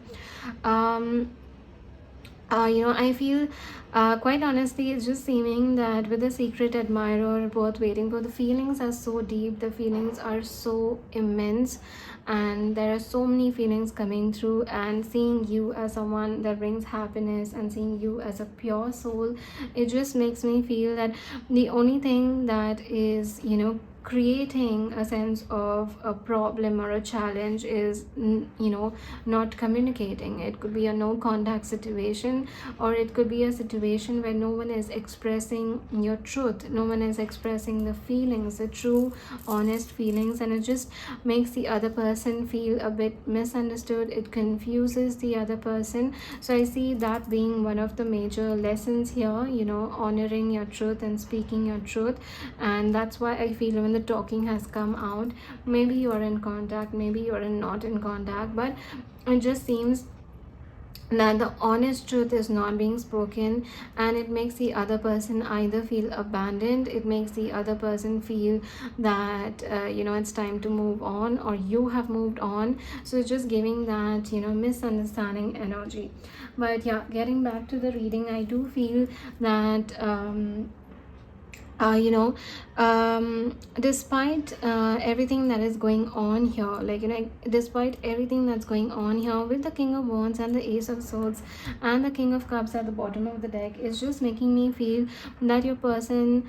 I feel, quite honestly, it's just seeming that with the secret admirer, worth waiting for, the feelings are so deep, the feelings are so immense, and there are so many feelings coming through. And seeing you as someone that brings happiness, and seeing you as a pure soul, it just makes me feel that the only thing that is creating a sense of a problem or a challenge is not communicating. It could be a no contact situation, or it could be a situation where no one is expressing your truth, no one is expressing the feelings, the true honest feelings, and it just makes the other person feel a bit misunderstood. It confuses the other person. So I see that being one of the major lessons here, honoring your truth and speaking your truth. And that's why I feel when the talking has come out, maybe you're in contact, maybe you're not in contact, but it just seems that the honest truth is not being spoken, and it makes the other person either feel abandoned, it makes the other person feel that it's time to move on, or you have moved on. So it's just giving that misunderstanding energy. But yeah, getting back to the reading, I do feel that despite everything that is going on here, despite everything that's going on here with the King of Wands and the Ace of Swords and the King of Cups at the bottom of the deck, is just making me feel that your person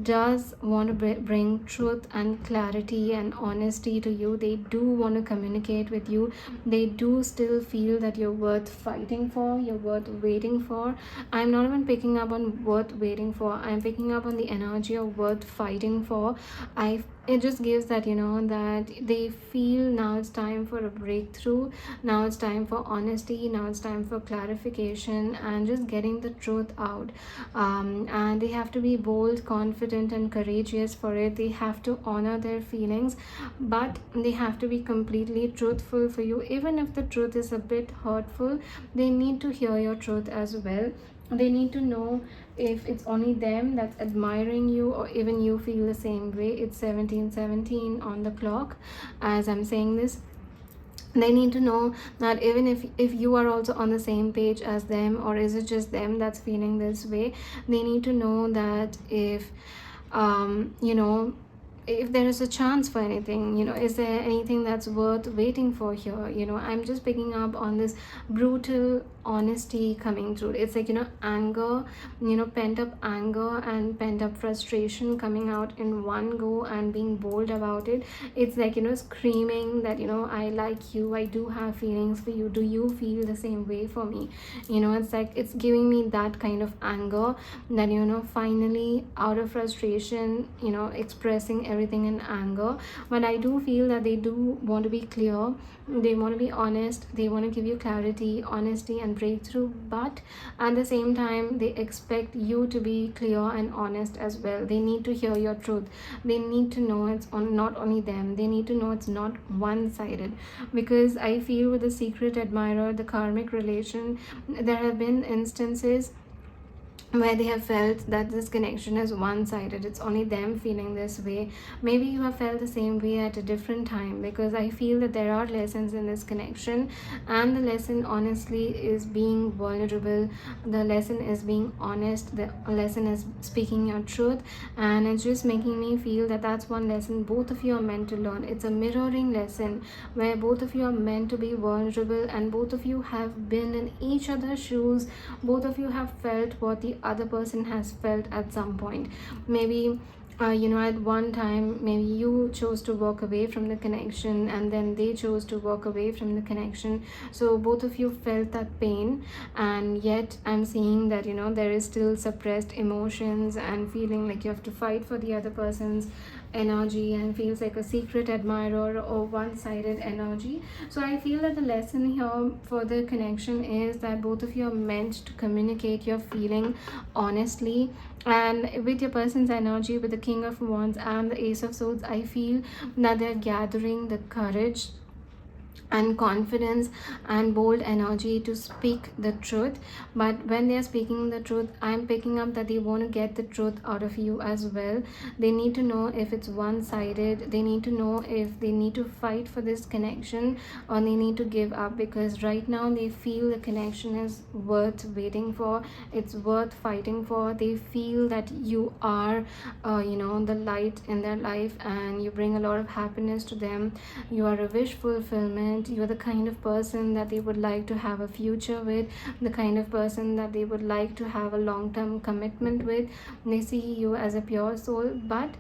does want to bring truth and clarity and honesty to you. They do want to communicate with you. They do still feel that you're worth fighting for, you're worth waiting for. I'm not even picking up on worth waiting for, I'm picking up on the energy energy are worth fighting for. It just gives that, that they feel now it's time for a breakthrough, now it's time for honesty, now it's time for clarification and just getting the truth out. And they have to be bold, confident and courageous for it. They have to honor their feelings, but they have to be completely truthful for you. Even if the truth is a bit hurtful, they need to hear your truth as well. They need to know if it's only them that's admiring you or even you feel the same way. It's 17:17 on the clock as I'm saying this. They need to know that even if you are also on the same page as them, or is it just them that's feeling this way. They need to know that if you know, if there is a chance for anything, is there anything that's worth waiting for here. I'm just picking up on this brutal honesty coming through. It's like, anger, pent up anger and pent up frustration coming out in one go and being bold about it. It's like, screaming that, I like you, I do have feelings for you, do you feel the same way for me? It's like it's giving me that kind of anger that, finally out of frustration, expressing everything in anger. But I do feel that they do want to be clear, they want to be honest, they want to give you clarity, honesty and breakthrough, but at the same time they expect you to be clear and honest as well. They need to hear your truth. They need to know it's not only them. They need to know it's not one-sided, because I feel with the secret admirer, the karmic relation, there have been instances where they have felt that this connection is one-sided. It's only them feeling this way. Maybe you have felt the same way at a different time, because I feel that there are lessons in this connection, and the lesson honestly is being vulnerable. The lesson is being honest. The lesson is speaking your truth, and it's just making me feel that that's one lesson both of you are meant to learn. It's a mirroring lesson where both of you are meant to be vulnerable, and both of you have been in each other's shoes. Both of you have felt what the other person has felt at some point. Maybe at one time, maybe you chose to walk away from the connection, and then they chose to walk away from the connection. So both of you felt that pain, and yet I'm seeing that there is still suppressed emotions and feeling like you have to fight for the other person's energy, and feels like a secret admirer or one-sided energy. So I feel that the lesson here for the connection is that both of you are meant to communicate your feeling honestly. And with your person's energy, with the King of Wands and the Ace of Swords, I feel that they're gathering the courage and confidence and bold energy to speak the truth. But when they are speaking the truth, I'm picking up that they want to get the truth out of you as well. They need to know if it's one-sided. They need to know if they need to fight for this connection or they need to give up, because right now they feel the connection is worth waiting for. It's worth fighting for. They feel that you are the light in their life, and you bring a lot of happiness to them. You are a wish fulfillment. You're the kind of person that they would like to have a future with, the kind of person that they would like to have a long-term commitment with. They see you as a pure soul, but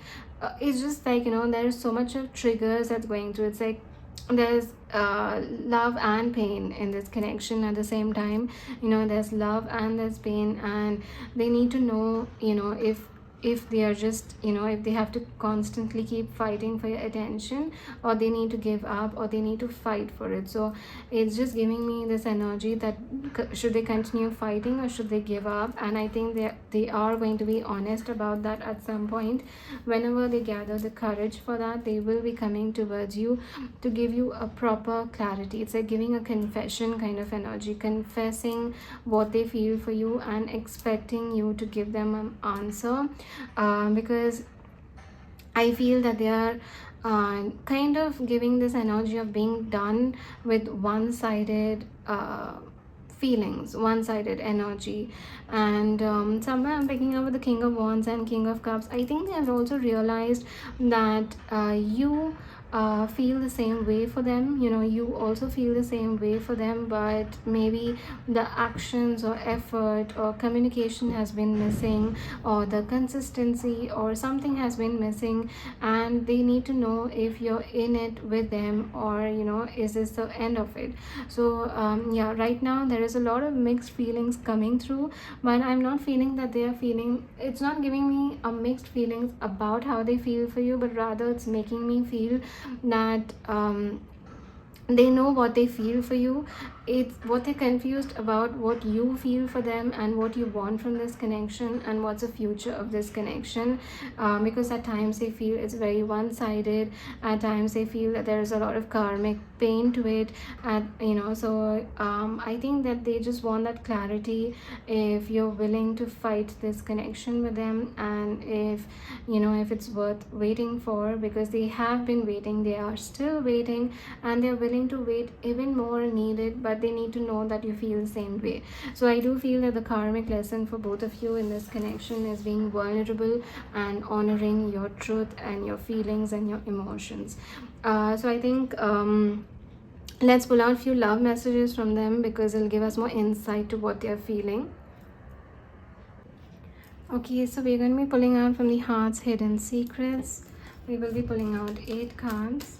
it's just like there's so much of triggers that's going through. It's like there's love and pain in this connection at the same time. There's love and there's pain, and they need to know if they are just if they have to constantly keep fighting for your attention, or they need to give up, or they need to fight for it. So it's just giving me this energy that should they continue fighting or should they give up. And I think they are going to be honest about that at some point. Whenever they gather the courage for that, they will be coming towards you to give you a proper clarity. It's like giving a confession kind of energy, confessing what they feel for you and expecting you to give them an answer. Because I feel that they are kind of giving this energy of being done with one-sided feelings, one-sided energy. And somewhere I'm picking up with the King of Wands and King of Cups. I think they have also realized that you feel the same way for them. You also feel the same way for them, but maybe the actions or effort or communication has been missing, or the consistency or something has been missing, and they need to know if you're in it with them, or is this the end of it. So yeah, right now there is a lot of mixed feelings coming through, but I'm not feeling that they are feeling, it's not giving me a mixed feelings about how they feel for you, but rather it's making me feel that they know what they feel for you. It's what they're confused about, what you feel for them and what you want from this connection, and what's the future of this connection. Because at times they feel it's very one-sided, at times they feel that there is a lot of karmic pain to it, so I think that they just want that clarity, if you're willing to fight this connection with them, and if it's worth waiting for, because they have been waiting, they are still waiting, and they're willing to wait even more needed, but they need to know that you feel the same way. So I do feel that the karmic lesson for both of you in this connection is being vulnerable and honoring your truth and your feelings and your emotions. So I think let's pull out a few love messages from them, because it'll give us more insight to what they're feeling. Okay, so we're going to be pulling out from the Heart's Hidden Secrets. We will be pulling out 8 cards.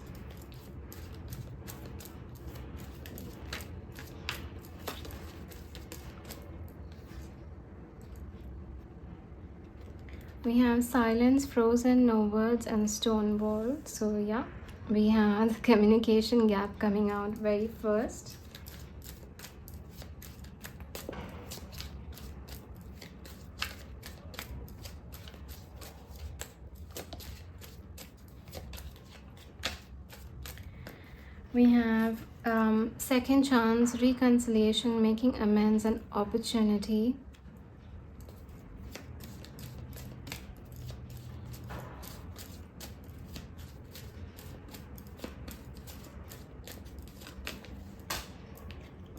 We have Silence, Frozen, No Words, and Stone Wall. So yeah, we have the communication gap coming out very first. We have second chance, reconciliation, making amends, and opportunity.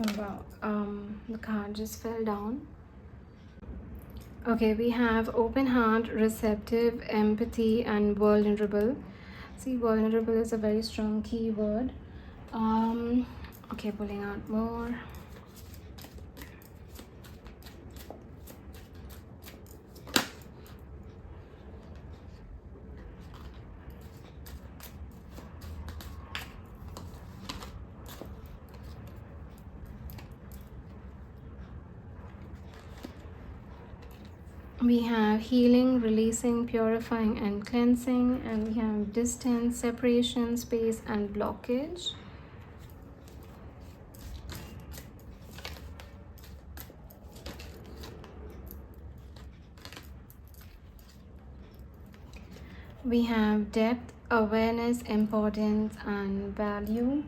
Oh wow, the card just fell down. Okay, we have open heart, receptive, empathy, and vulnerable. See, vulnerable is a very strong keyword. Okay, pulling out more. We have healing, releasing, purifying, and cleansing, and we have distance, separation, space, and blockage. We have depth, awareness, importance, and value.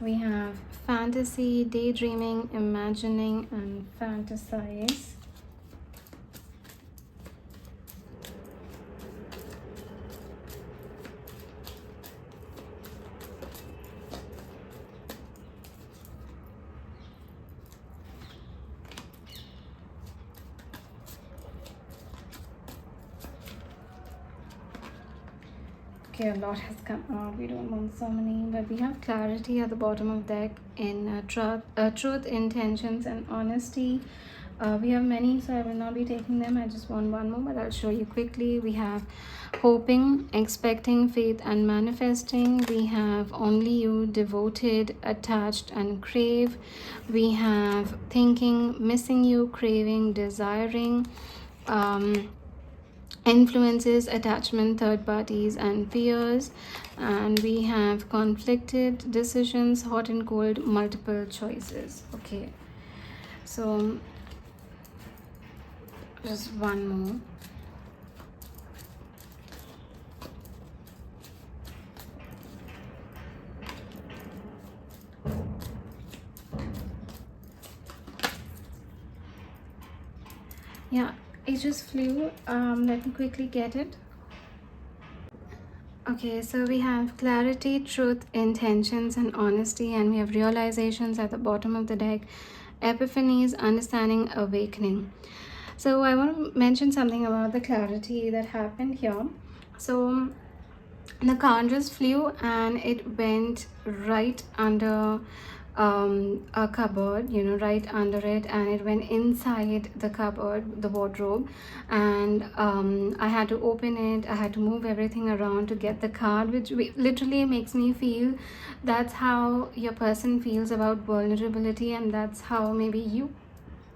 We have fantasy, daydreaming, imagining, and fantasize. Okay, a lot has come out. We don't want so many, but we have clarity at the bottom of the deck in truth, intentions, and honesty. We have many, so I will not be taking them. I just want one more, but I'll show you quickly. We have hoping, expecting, faith, and manifesting. We have only you, devoted, attached, and crave. We have thinking, missing you, craving, desiring, influences, attachment, third parties, and fears. And we have conflicted, decisions, hot and cold, multiple choices. Okay, so just one more. Yeah, it just flew. Let me quickly get it. Okay, so we have clarity, truth, intentions, and honesty, and we have realizations at the bottom of the deck, epiphanies, understanding, awakening. So I want to mention something about the clarity that happened here. So the car just flew and it went right under a cupboard, you know, right under it, and it went inside the cupboard, the wardrobe. And I had to open it, I had to move everything around to get the card, which literally makes me feel that's how your person feels about vulnerability, and that's how maybe you,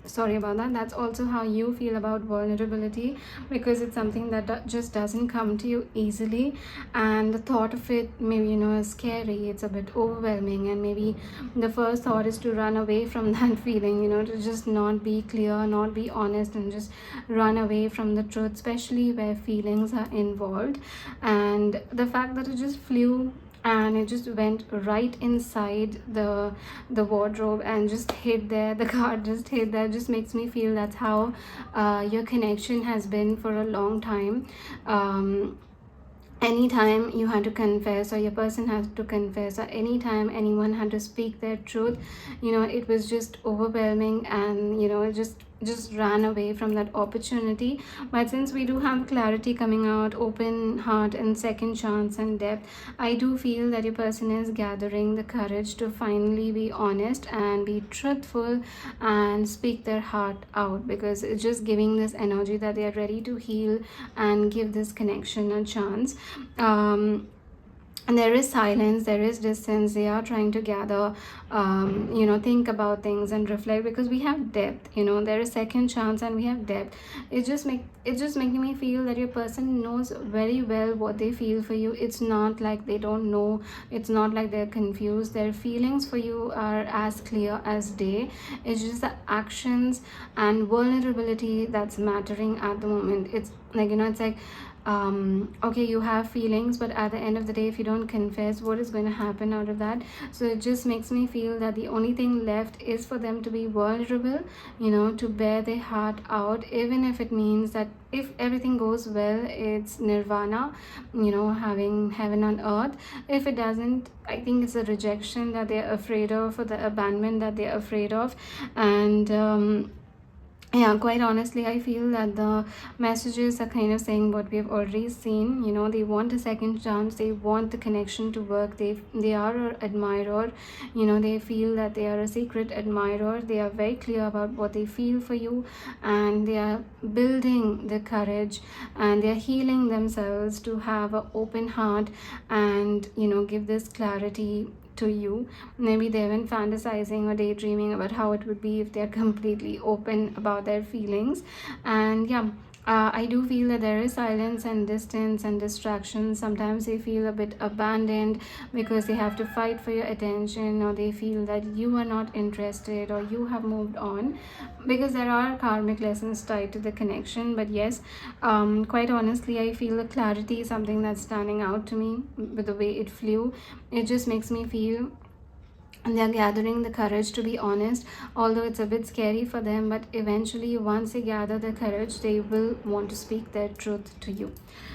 sorry about that, that's also how you feel about vulnerability, because it's something that just doesn't come to you easily. And the thought of it, maybe, you know, is scary, it's a bit overwhelming, and maybe the first thought is to run away from that feeling, you know, to just not be clear, not be honest, and just run away from the truth, especially where feelings are involved. And the fact that it just flew and it just went right inside the wardrobe and just hid there, the card just hid there, just makes me feel that's how your connection has been for a long time. Anytime you had to confess, or your person had to confess, or anytime anyone had to speak their truth, you know, it was just overwhelming, and you know, it just ran away from that opportunity. But since we do have clarity coming out, open heart and second chance and depth, I do feel that your person is gathering the courage to finally be honest and be truthful and speak their heart out, because it's just giving this energy that they are ready to heal and give this connection a chance. And there is silence, there is distance, they are trying to gather, you know, think about things and reflect, because we have depth, you know, there is second chance and we have depth. It's just making me feel that your person knows very well what they feel for you. It's not like they don't know, it's not like they're confused, their feelings for you are as clear as day. It's just the actions and vulnerability that's mattering at the moment. It's like, you know, it's like, okay, you have feelings, but at the end of the day, if you don't confess, what is going to happen out of that? So it just makes me feel that the only thing left is for them to be vulnerable, you know, to bear their heart out, even if it means that if everything goes well, it's nirvana, you know, having heaven on earth. If it doesn't, I think it's a rejection that they're afraid of, or the abandonment that they're afraid of. And yeah, quite honestly, I feel that the messages are kind of saying what we have already seen. You know, they want a second chance, they want the connection to work, they are an admirer, you know, they feel that they are a secret admirer, they are very clear about what they feel for you, and they are building the courage, and they are healing themselves to have an open heart and, you know, give this clarity to you. Maybe they've been fantasizing or daydreaming about how it would be if they're completely open about their feelings. And yeah, I do feel that there is silence and distance and distraction. Sometimes they feel a bit abandoned because they have to fight for your attention, or they feel that you are not interested, or you have moved on, because there are karmic lessons tied to the connection. But yes, quite honestly, I feel the clarity is something that's standing out to me with the way it flew. It just makes me feel and they're gathering the courage to be honest, although it's a bit scary for them. But eventually, once they gather the courage, they will want to speak their truth to you.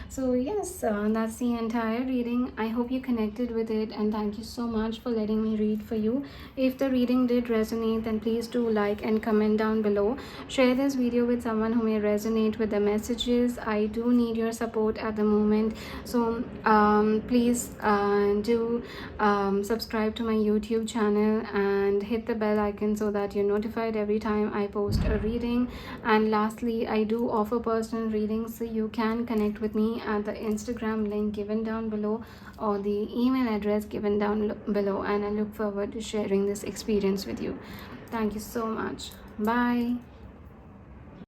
So yes, that's the entire reading. I hope you connected with it, and thank you so much for letting me read for you. If the reading did resonate, then please do like and comment down below. Share this video with someone who may resonate with the messages. I do need your support at the moment, so please do subscribe to my YouTube channel and hit the bell icon so that you're notified every time I post a reading. And lastly, I do offer personal readings, so you can connect with me at the Instagram link given down below, or the email address given down below, and I look forward to sharing this experience with you. Thank you so much. Bye.